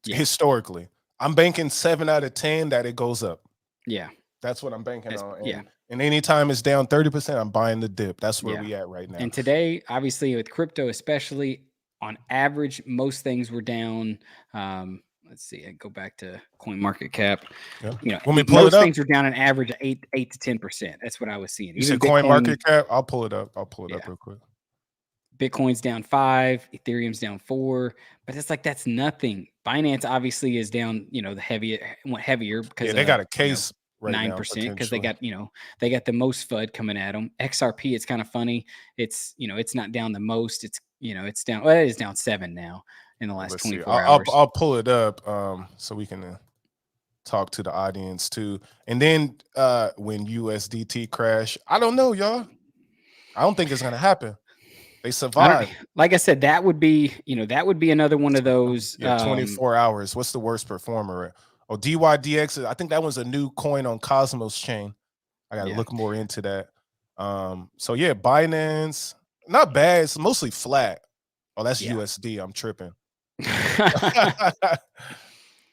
Historically, I'm banking 7 out of 10 that it goes up. Yeah. That's what I'm banking on. And anytime it's down 30%, I'm buying the dip. That's where we at right now. And today, obviously with crypto, especially on average, most things were down. Let's see, I go back to CoinMarketCap. When we pull most things are down an average of 8 to 10%. That's what I was seeing. You said CoinMarketCap? I'll pull it up. Up real quick. Bitcoin's down 5, Ethereum's down 4, but it's like that's nothing. Binance obviously is down. Went heavier because they got a case. 9% because they got the most FUD coming at them. XRP, it's kind of funny. It's it's not down the most. It's it's down. Well, it is down 7 now in the last 24 hours. I'll pull it up so we can talk to the audience too. And then when USDT crash, I don't know, y'all. I don't think it's gonna happen. They survived. Like I said, that would be another one of those. 24 hours. What's the worst performer? Oh, DYDX. I think that was a new coin on Cosmos chain. I got to look more into that. So yeah, Binance, not bad. It's mostly flat. Oh, that's USD. I'm tripping.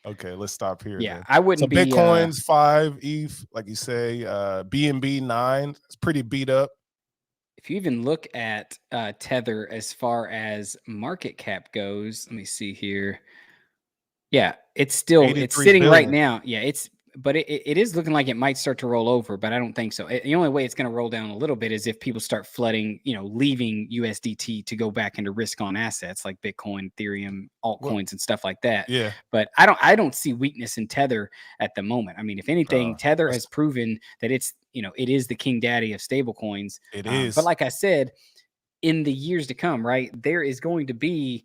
Okay, let's stop here. Yeah, then. I wouldn't be. Bitcoin's 5 ETH, like you say. BNB 9. It's pretty beat up. If you even look at Tether as far as market cap goes, let me see here. Yeah, it's sitting right now. Yeah, but it is looking like it might start to roll over, but I don't think so. The only way it's going to roll down a little bit is if people start flooding, leaving USDT to go back into risk on assets like Bitcoin, Ethereum, altcoins, and stuff like that. Yeah. But I don't see weakness in Tether at the moment. I mean, if anything, Tether has proven that it is the king daddy of stable coins. It is. But like I said, in the years to come, right, there is going to be,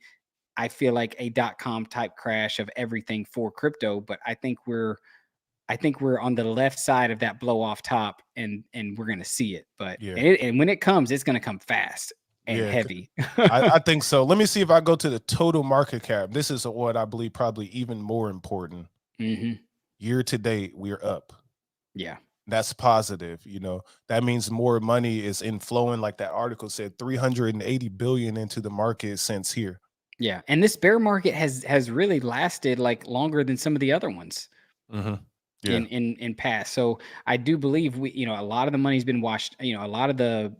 I feel like, a .com type crash of everything for crypto, but I think we're on the left side of that blow off top, and we're going to see it. But and when it comes, it's going to come fast and heavy. I think so. Let me see if I go to the total market cap. This is what I believe probably even more important. Year to date, we're up. Yeah. That's positive. That means more money is inflowing. Like that article said, 380 billion into the market since here. Yeah. And this bear market has really lasted like longer than some of the other ones. In past. So I do believe a lot of the money's been washed. A lot of the,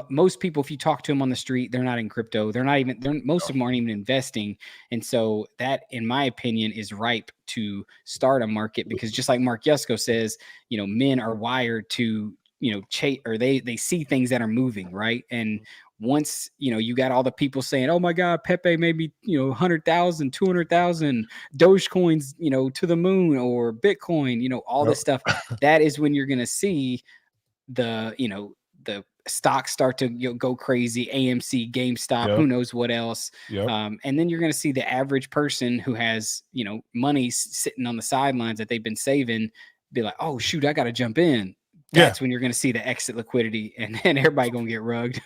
most people, if you talk to them on the street, they're not in crypto. Most of them aren't even investing. And so that, in my opinion, is ripe to start a market, because just like Mark Yusko says, men are wired to, chase, or they see things that are moving, right? And once, you know, you got all the people saying, oh my God, Pepe made me, you know, 100,000, 200,000 Dogecoins, you know, to the moon, or Bitcoin, you know, all this stuff. That is when you're going to see the, you know, the stocks start to, you know, go crazy. AMC, GameStop, who knows what else. And then you're going to see the average person who has, you know, money sitting on the sidelines that they've been saving be like, oh shoot, I got to jump in. That's when you're going to see the exit liquidity, and everybody going to get rugged.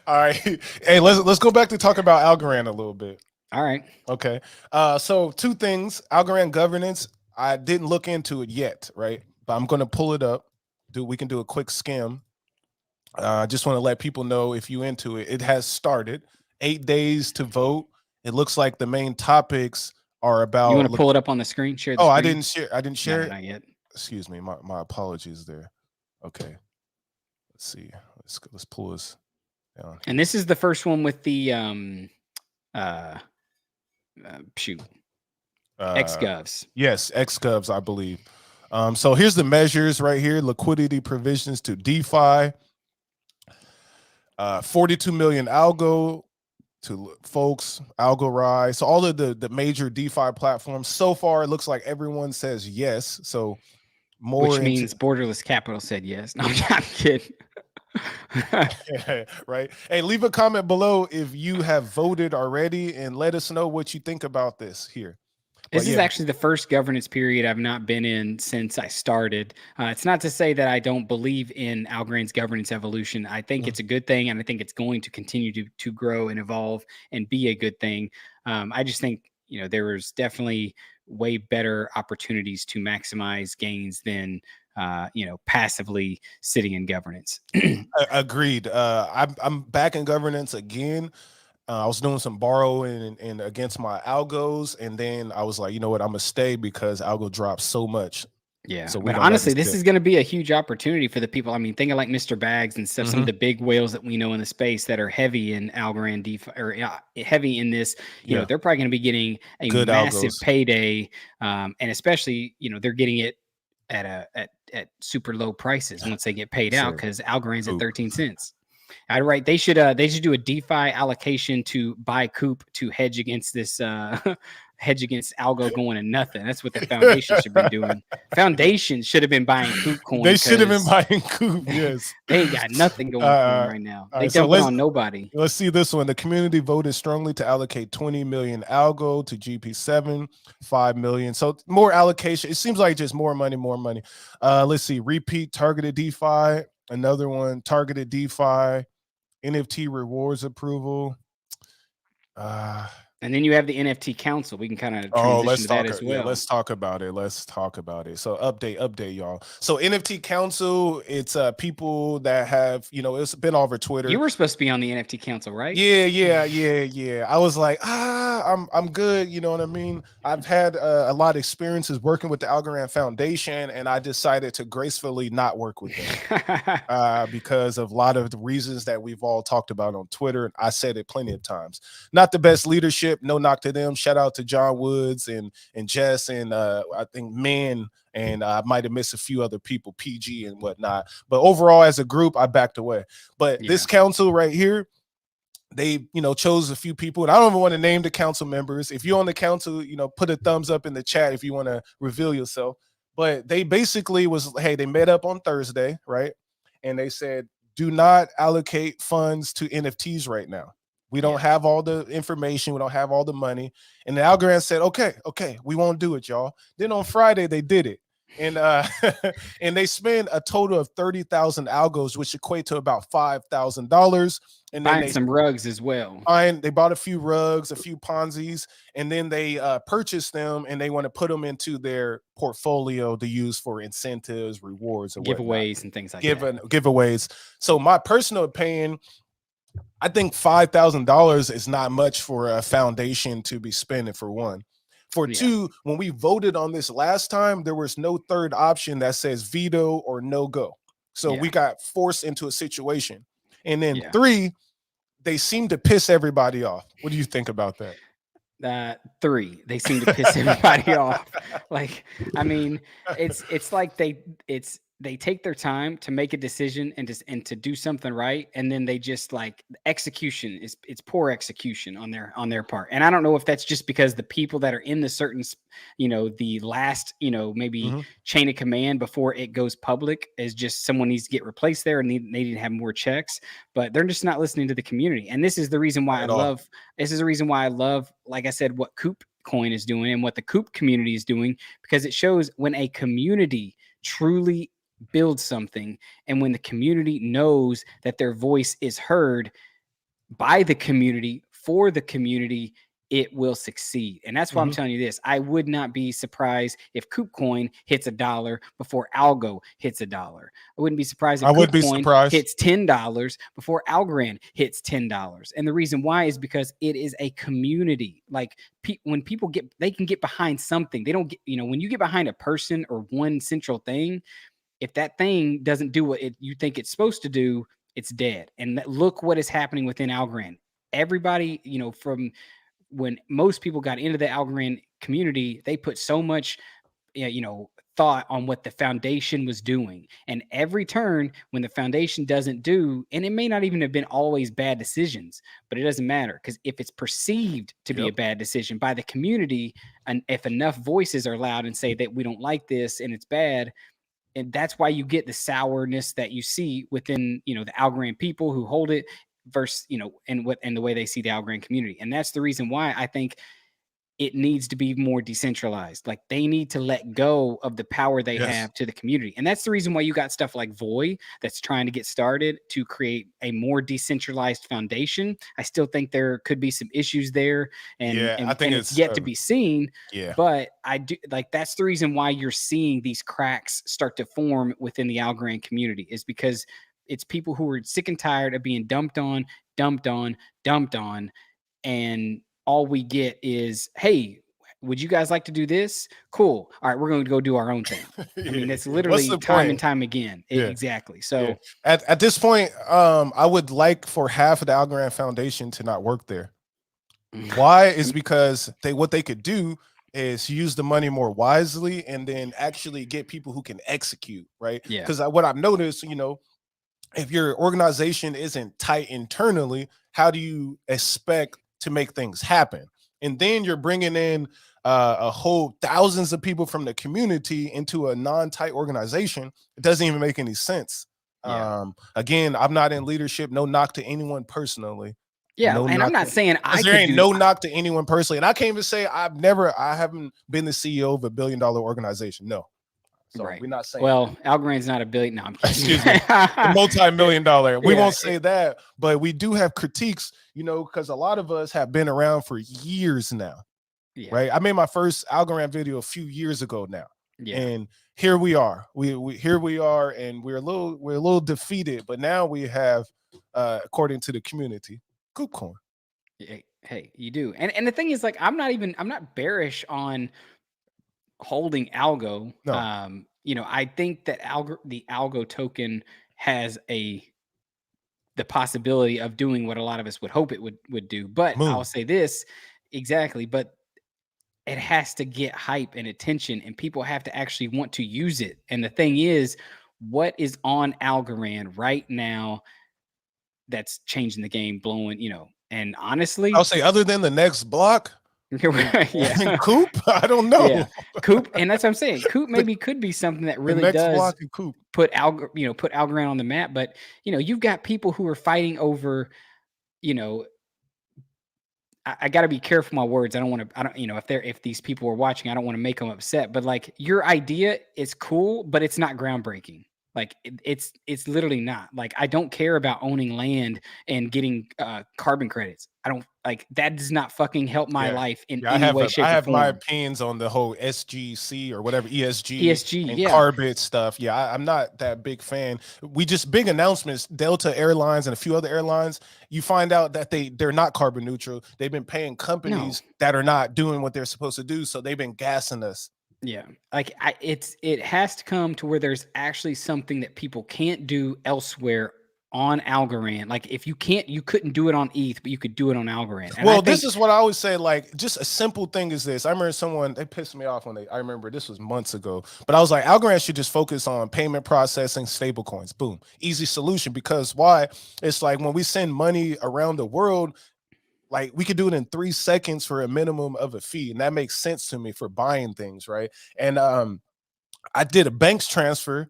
All right. Hey, let's go back to talk about Algorand a little bit. All right. Okay. So two things. Algorand Governance, I didn't look into it yet, right? But I'm going to pull it up. We can do a quick skim. I just want to let people know, if you into it, it has started. 8 days to vote. It looks like the main topics are about. You want to pull it up on the screen? Share the screen? I didn't share it. Not yet. Excuse me. My apologies there. Okay. Let's see. Let's pull this down. And this is the first one with the XGovs. Yes, XGovs, I believe. So here's the measures right here: liquidity provisions to DeFi, 42 million algo to folks, Algorand. So all of the major DeFi platforms. So far, it looks like everyone says yes. So more, which means Borderless Capital said yes. No, I'm kidding. Right. Hey, leave a comment below if you have voted already, and let us know what you think about this here. This is actually the first governance period I've not been in since I started. It's not to say that I don't believe in Algorand's governance evolution. I think it's a good thing, and I think it's going to continue to grow and evolve and be a good thing. I just think, you know, there was definitely way better opportunities to maximize gains than you know, passively sitting in governance. Agreed. I'm back in governance again. I was doing some borrowing and against my algos, and then I was like, you know what, I'm gonna stay because algo drops so much. Yeah. So but honestly, this is going to be a huge opportunity for the people. I mean, thinking like Mr. Bags and stuff, some of the big whales that we know in the space that are heavy in Algorand DeFi, or heavy in this, you know, they're probably going to be getting a good massive payday. And especially, you know, they're getting it at super low prices once they get paid out, because Algorand's at 13 cents. All right, they should do a DeFi allocation to buy COOP to hedge against this hedge against algo going to nothing. That's what the foundation should be doing. Foundation should have been buying COOP coin. They should have been buying COOP. Yes, they ain't got nothing going on right now. They dumping on nobody. Let's see this one. The community voted strongly to allocate 20 million algo to GP7, 5 million. So more allocation. It seems like just more money, more money. Let's see. Repeat targeted DeFi. Another one, targeted DeFi, NFT rewards approval. And then you have the NFT Council. We can kind of transition to that as well. Yeah, let's talk about it. So update, y'all. So NFT Council, it's people that have, you know, it's been all over Twitter. You were supposed to be on the NFT Council, right? Yeah. I was like, I'm good. You know what I mean? I've had a lot of experiences working with the Algorand Foundation, and I decided to gracefully not work with them because of a lot of the reasons that we've all talked about on Twitter. I said it plenty of times. Not the best leadership. No knock to them. Shout out to John Woods and Jess and I think Min, and I might have missed a few other people, PG and whatnot. But overall, as a group, I backed away. But this council right here, they, you know, chose a few people, and I don't even want to name the council members. If you're on the council, you know, put a thumbs up in the chat if you want to reveal yourself. But they basically was, hey, they met up on Thursday, right? And they said, do not allocate funds to NFTs right now. We don't have all the information. We don't have all the money. And the Algorand said, okay, we won't do it, y'all. Then on Friday, they did it. And and they spent a total of 30,000 algos, which equate to about $5,000. And then buying some rugs as well. They bought a few rugs, a few Ponzi's, and then they purchased them, and they want to put them into their portfolio to use for incentives, rewards, or giveaways and things like that. Giveaways. So my personal opinion, I think $5,000 is not much for a foundation to be spending, for one. For two, when we voted on this last time, there was no third option that says veto or no go. So we got forced into a situation. And then three, they seem to piss everybody off. What do you think about that? Three, they seem to piss everybody off. Like, I mean, it's like it's they take their time to make a decision and to do something right, and then they just like execution it's poor execution on their part. And I don't know if that's just because the people that are in the certain, the last, maybe Mm-hmm. chain of command before it goes public is just someone needs to get replaced there, and they need to have more checks, but they're just not listening to the community. And this is the reason why Not at all. like I said, what COOP coin is doing and what the COOP community is doing, because it shows when a community truly build something, and when the community knows that their voice is heard by the community for the community, it will succeed. And that's why I'm Mm-hmm. telling you this. I would not be surprised if KoopCoin hits $1 before Algo hits $1. I wouldn't be surprised if I would be KoopCoin surprised. hits $10 before Algorand hits $10. And the reason why is because it is a community. Like when people they can get behind something. They don't get, when you get behind a person or one central thing, if that thing doesn't do what you think it's supposed to do, it's dead. And look what is happening within Algorand. Everybody, from when most people got into the Algorand community, they put so much, thought on what the foundation was doing. And every turn when the foundation doesn't do, and it may not even have been always bad decisions, but it doesn't matter, because if it's perceived to be a bad decision by the community, and if enough voices are loud and say that we don't like this and it's bad, and that's why you get the sourness that you see within, the Algorand people who hold it versus, and the way they see the Algorand community. And that's the reason why I think it needs to be more decentralized. Like they need to let go of the power they have to the community. And that's the reason why you got stuff like Voy that's trying to get started to create a more decentralized foundation. I still think there could be some issues there, and I think it's yet to be seen. But I do like, that's the reason why you're seeing these cracks start to form within the Algorand community, is because it's people who are sick and tired of being dumped on, and all we get is, hey, would you guys like to do this? Cool. All right, we're going to go do our own thing. I mean, it's literally time and time again. Exactly. So at this point, I would like for half of the Algorand Foundation to not work there. Why? Is because what they could do is use the money more wisely and then actually get people who can execute, right? Because what I've noticed, if your organization isn't tight internally, how do you expect to make things happen? And then you're bringing in a whole thousands of people from the community into a non-tight organization. It doesn't even make any sense. Again, I'm not in leadership. No knock to anyone personally. No, and I'm not saying there ain't no knock to anyone personally. And I can't even say I haven't been the CEO of a $1 billion organization. No. So we're not saying. Well, Algorand's not a billion. No, I'm kidding. Excuse me. A multi-million-dollar. We won't say that, but we do have critiques, because a lot of us have been around for years now. Right. I made my first Algorand video a few years ago now. And here we are. Here we are, and we're a little defeated, but now we have, according to the community, KoopCoin. Hey, you do. And the thing is, like, I'm not bearish on holding Algo. No. I think that the Algo token has the possibility of doing what a lot of us would hope it would do. But I'll say this exactly, but it has to get hype and attention, and people have to actually want to use it. And the thing is, what is on Algorand right now that's changing the game, blowing, and honestly, I'll say, other than the next block, Coop, I don't know. Coop, and that's what I'm saying. Coop maybe could be something that really does put Algorand on the map. But you've got people who are fighting over, I got to be careful with my words. I don't, if these people are watching, I don't want to make them upset. But like, your idea is cool, but it's not groundbreaking. Like it's literally not. Like, I don't care about owning land and getting carbon credits. I don't, like, that does not fucking help my life in any way, shape, or form. I have my opinions on the whole SGC or whatever, ESG and carbon stuff. I'm not that big fan. Big announcements, Delta Airlines and a few other airlines, you find out that they're not carbon neutral. They've been paying companies that are not doing what they're supposed to do. So they've been gassing us. Like it has to come to where there's actually something that people can't do elsewhere on Algorand. Like if you couldn't do it on ETH, but you could do it on Algorand. And well, this is what I always say. Like, just a simple thing is this. I remember they pissed me off I remember this was months ago, but I was like, Algorand should just focus on payment processing, stable coins. Boom, easy solution. Because why? It's like when we send money around the world, like we could do it in 3 seconds for a minimum of a fee, and that makes sense to me for buying things, right? And I did a banks transfer,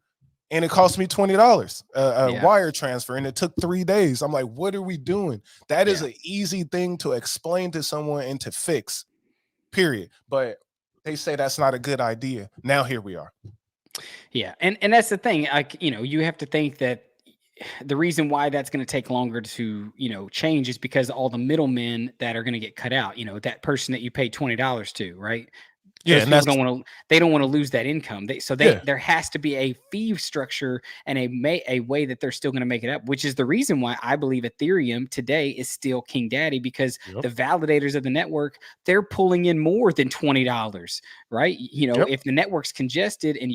and it cost me $20, a wire transfer, and it took 3 days. I'm like, what are we doing? That is an easy thing to explain to someone and to fix, period. But they say that's not a good idea. Now here we are. Yeah, and that's the thing. Like, you have to think that the reason why that's going to take longer to change is because all the middlemen that are going to get cut out. That person that you pay $20 to, right? Yeah, and they don't want to lose that income. There has to be a fee structure and a way that they're still going to make it up, which is the reason why I believe Ethereum today is still king daddy, because the validators of the network, they're pulling in more than $20, right? If the network's congested and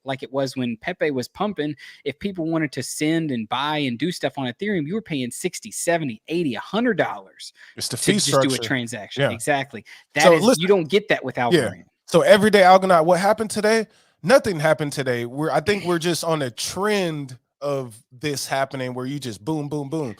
like it was when Pepe was pumping, if people wanted to send and buy and do stuff on Ethereum, you were paying $60, $70, $80, $100. It's the fee structure. Just do a transaction. Yeah. Exactly. You don't get that with Algorand. Yeah. So everyday Algorand, what happened today? Nothing happened today. I think we're just on a trend of this happening where you just boom, boom, boom.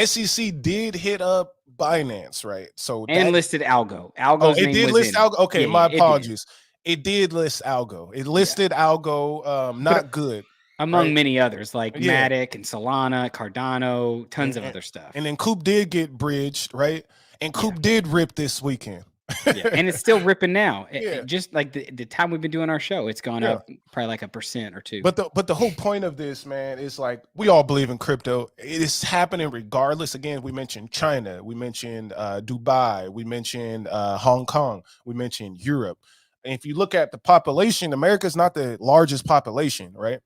SEC did hit up Binance, right? So listed Algo. It did list Algo. Okay, my apologies. It did list Algo. It listed Algo. Not good. Among many others, like Matic and Solana, Cardano, tons of other stuff. And then COOP did get bridged, right? And COOP did rip this weekend. And it's still ripping now. Just like the time we've been doing our show, it's gone up probably like 1% or 2%. But the whole point of this, man, is like we all believe in crypto. It is happening regardless. Again, we mentioned China, we mentioned Dubai, we mentioned Hong Kong, we mentioned Europe. And if you look at the population, America's not the largest population, right?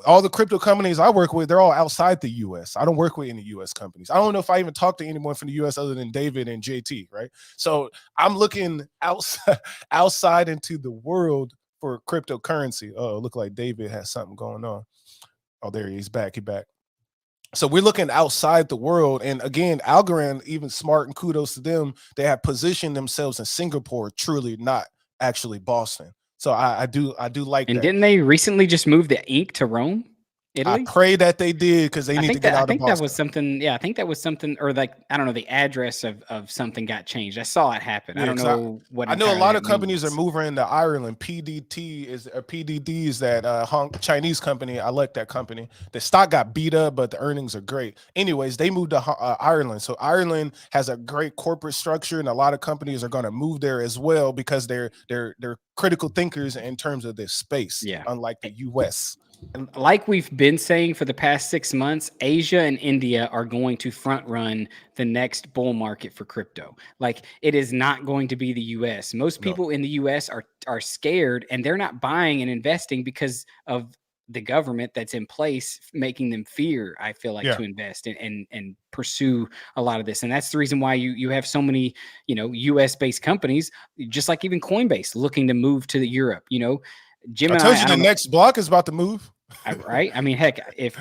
All the crypto companies I work with, they're all outside the US. I don't work with any US companies. I don't know if I even talk to anyone from the US other than David and JT, right? So I'm looking outside into the world for cryptocurrency. Oh, look like David has something going on. Oh, there he is. He's back. So we're looking outside the world. And again, Algorand, even smart, and kudos to them, they have positioned themselves in Singapore, truly, not actually Boston. So I do like and that. Didn't they recently just move the ink to Rome, Italy? I pray that they did, because they need to get out of Boston. I think that was something. Yeah, I think that was something, or like, I don't know, the address of something got changed. I saw it happen. I don't know what. I know a lot of companies are moving into Ireland. PDD is that Chinese company. I like that company. The stock got beat up, but the earnings are great. Anyways, they moved to Ireland. So Ireland has a great corporate structure, and a lot of companies are going to move there as well, because they're critical thinkers in terms of this space. Yeah, unlike the US. And like we've been saying for the past 6 months, Asia and India are going to front run the next bull market for crypto. Like, it is not going to be the US. Most people in the US are scared, and they're not buying and investing because of the government that's in place, making them fear, I feel like, to invest and pursue a lot of this. And that's the reason why you have so many, US based companies, just like even Coinbase, looking to move to Europe. Jim, I told you the next block is about to move. Right? I mean, heck, if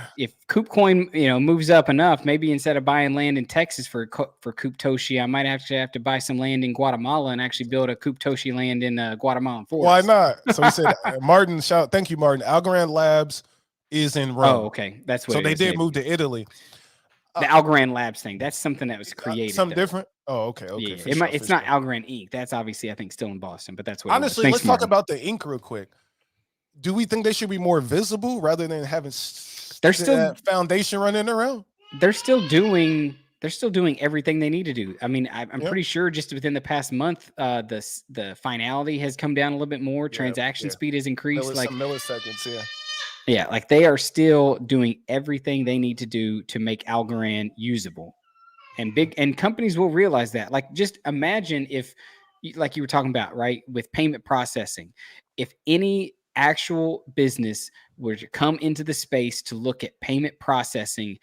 KoopCoin moves up enough, maybe instead of buying land in Texas for KoopToshi, I might actually have to buy some land in Guatemala and actually build a KoopToshi land in Guatemalan forest. Why not? So he said, Martin, thank you, Martin. Algorand Labs is in Rome. Oh, okay, that's what. So they did move to Italy. The Algorand Labs thing, that's something that was created. Something different. Oh, okay. Yeah, it's not Algorand Inc. That's obviously, I think, still in Boston, but that's what. Honestly, let's talk about the Inc. real quick. Do we think they should be more visible rather than having that foundation running around? They're still doing everything they need to do. I mean, I'm pretty sure just within the past month, the finality has come down a little bit more. Transaction speed has increased, like some milliseconds. Yeah, like they are still doing everything they need to do to make Algorand usable, and companies will realize that. Like, just imagine if, like you were talking about, right, with payment processing, if any actual business were to come into the space to look at payment processing,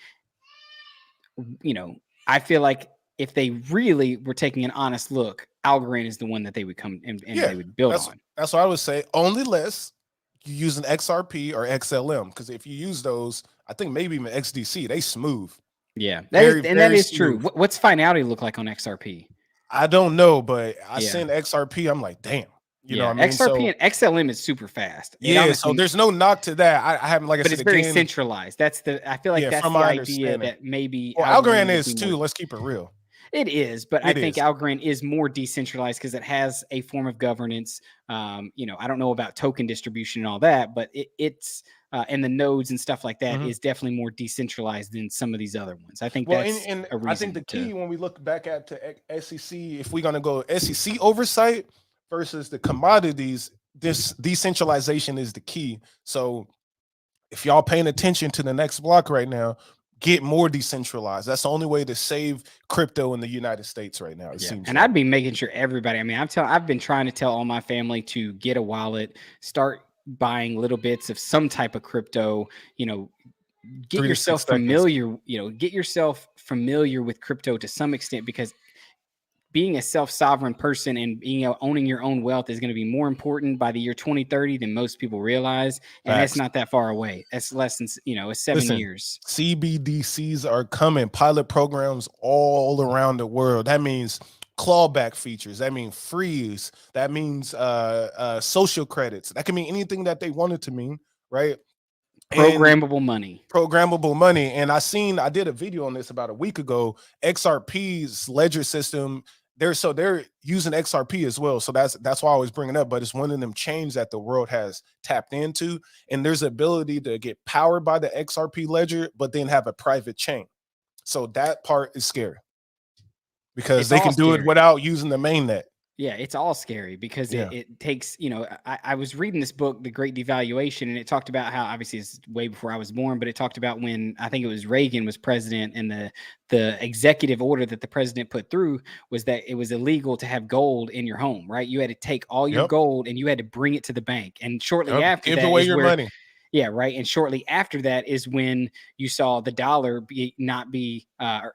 I feel like if they really were taking an honest look, Algorand is the one that they would come and they would build on. That's what I would say. Only less you use an XRP or XLM, because if you use those, I think maybe even XDC, they smooth. Yeah, Very, that very is true. smooth. What's finality look like on XRP? I don't know, but I Yeah. seen XRP. I'm like, damn. You know Yeah, what I mean? XRP So and XLM is super fast. It yeah, so honestly, there's no knock to that. I haven't, like I but said it's very again, centralized. That's the I feel like yeah, that's from the my idea understanding. that maybe Well, Algorand Algorand would is be too. more. Let's keep it real. It is, but I It think is. Algorand is more decentralized because it has a form of governance. I don't know about token distribution and all that, but it's and the nodes and stuff like that Mhm. is definitely more decentralized than some of these other ones. I think Well, that's and a I think the reason key to. when we look back at to SEC, if we're gonna go SEC oversight versus the commodities, this decentralization is the key. So if y'all paying attention to the next block right now, get more decentralized. That's the only way to save crypto in the United States right now. It Yeah, seems and like. I'd be making sure everybody. I mean, I've been trying to tell all my family to get a wallet, start buying little bits of some type of crypto. Get 3 to 6 yourself seconds. familiar. Get yourself familiar with crypto to some extent because being a self-sovereign person and owning your own wealth is going to be more important by the year 2030 than most people realize, and that's Facts. not that far away. That's less than it's 7 Listen, years. CBDCs are coming, pilot programs all around the world. That means clawback features, that means freeze, that means social credits. That can mean anything that they want it to mean, right? And Programmable money. programmable money. And I did a video on this about a week ago. XRP's ledger system, they're using XRP as well. So that's why I was bringing it up. But it's one of them chains that the world has tapped into, and there's ability to get powered by the XRP ledger, but then have a private chain. So that part is scary because It's they all can do it scary. without using the mainnet. Yeah, it's all scary because Yeah. it takes, I was reading this book, The Great Devaluation, and it talked about how obviously it's way before I was born, but it talked about when I think it was Reagan was president and the executive order that the president put through was that it was illegal to have gold in your home, right? You had to take all your Yep. gold and you had to bring it to the bank. And shortly Yep. after Give that away is your where, money. yeah, right. And shortly after that is when you saw the dollar not be the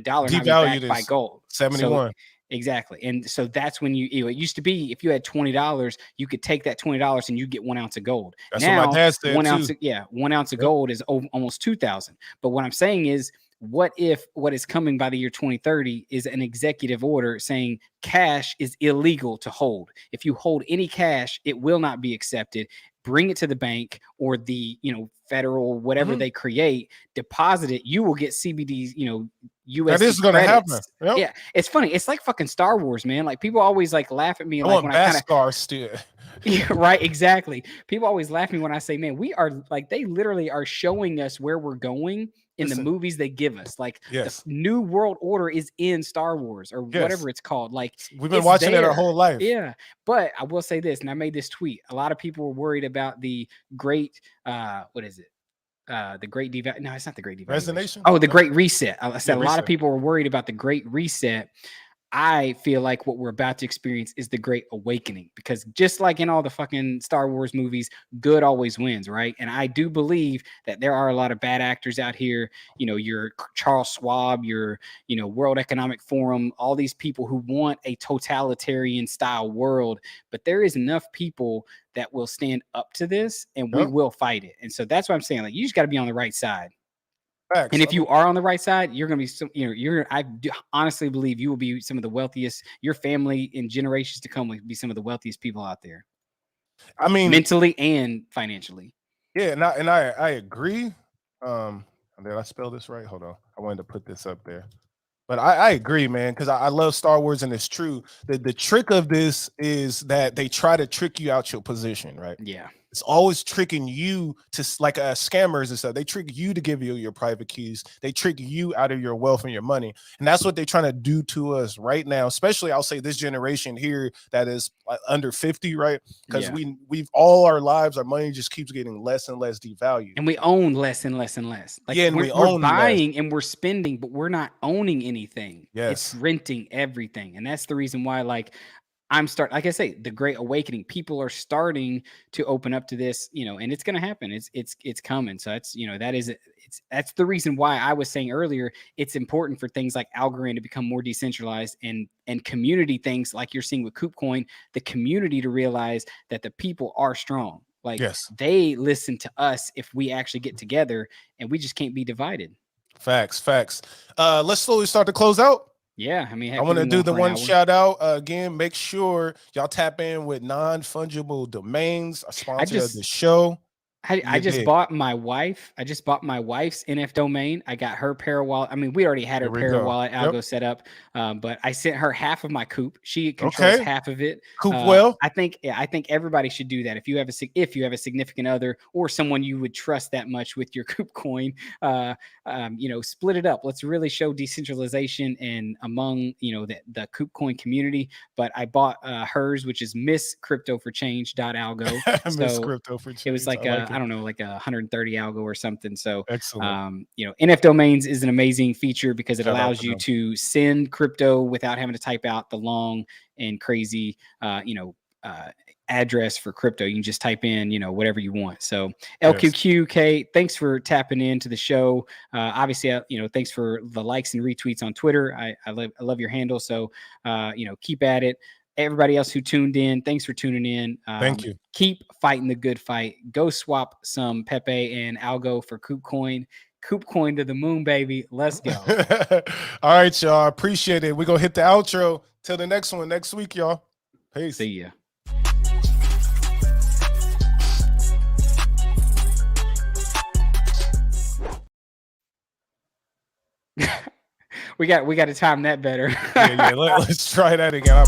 dollar not be Devalued backed by is gold. So 71. exactly. And so that's when it used to be if you had $20, you could take that $20 and you get 1 ounce of gold. That's what my Now, dad said 1 too. ounce, 1 ounce of Yep. gold is almost 2,000. But what I'm saying is, what if what is coming by the year 2030 is an executive order saying cash is illegal to hold? If you hold any cash, it will not be accepted. Bring it to the bank or the federal whatever Mhm. they create, deposit it. You will get CBDs, That USD is gonna happen. credits. Yep. Yeah, it's funny. It's like fucking Star Wars, man. Like people always like laugh at me, I like want when I kind of Beskar still. yeah, right, exactly. People always laugh at me when I say, man, we are like they literally are showing us where we're going in the Listen, movies they give us. Like the yes, new world order is in Star Wars or yes. whatever it's called. Like We've been it's watching it our there. whole life. Yeah. But I will say this, and I made this tweet. A lot of people were worried about the great what is it? The great no, it's not the great devaluation. Resignation? Oh, the No. great reset. I said a lot of reset. people were worried about the great reset. I feel like what we're about to experience is the great awakening because just like in all the fucking Star Wars movies, good always wins, right? And I do believe that there are a lot of bad actors out here, your Charles Schwab, your, World Economic Forum, all these people who want a totalitarian style world, but there is enough people that will stand up to this and we Yep. will fight it. And so that's what I'm saying. Like, you just got to be on the right side. Facts. And I if you mean, are on the right side, you're going to be, I honestly believe you will be some of the wealthiest, your family in generations to come will be some of the wealthiest people out there, I mean, mentally and financially. yeah, and I agree. Did I spell this right? Hold on. I wanted to put this up there. But I agree, man, because I love Star Wars, and it's true. The trick of this is that they try to trick you out your position, right? Yeah. It's always tricking you to like scammers and stuff. They trick you to give you your private keys. They trick you out of your wealth and your money, and that's what they're trying to do to us right now. Especially, I'll say this generation here that is under 50, right? Because we've all our lives, our money just keeps getting less and less devalued, and we own less and less and less. Like and we're buying and we're spending, but we're not owning anything. Yes, it's renting everything, and that's the reason why, like like I say, the great awakening. People are starting to open up to this, and it's going to happen. It's coming. So that's, that's the reason why I was saying earlier, it's important for things like Algorand to become more decentralized and community things like you're seeing with CoopCoin, the community to realize that the people are strong. Like Yes. they listen to us if we actually get together, and we just can't be divided. Facts. Let's slowly start to close out. Yeah, I mean, I want to do the one shout out again. Make sure y'all tap in with non-fungible domains, a sponsor of the show. I just bought my wife. I just bought my wife's NF domain. I got her Parawallet. I mean, we already had her Parawallet algo set up, but I sent her half of my COOP. She controls half of it. COOP well. I think everybody should do that. If you have a significant other or someone you would trust that much with your COOP coin, split it up. Let's really show decentralization and among the COOP coin community. But I bought hers, which is Miss Crypto for Change.algo. Miss Crypto for Change. It was like I don't know, like 130 algo or something. So excellent. NF domains is an amazing feature because it allows you to send crypto without having to type out the long and crazy address for crypto. You can just type in whatever you want. So LQQK, thanks for tapping into the show. Obviously, thanks for the likes and retweets on Twitter. I love your handle. So keep at it. Everybody else who tuned in, thanks for tuning in. Thank you. Keep fighting the good fight. Go swap some Pepe and Algo for COOP coin. COOP coin to the moon, baby. Let's go. All right, y'all. Appreciate it. We're going to hit the outro. Till the next one next week, y'all. Peace. See ya. we got to time that better. Yeah. Let's try that again.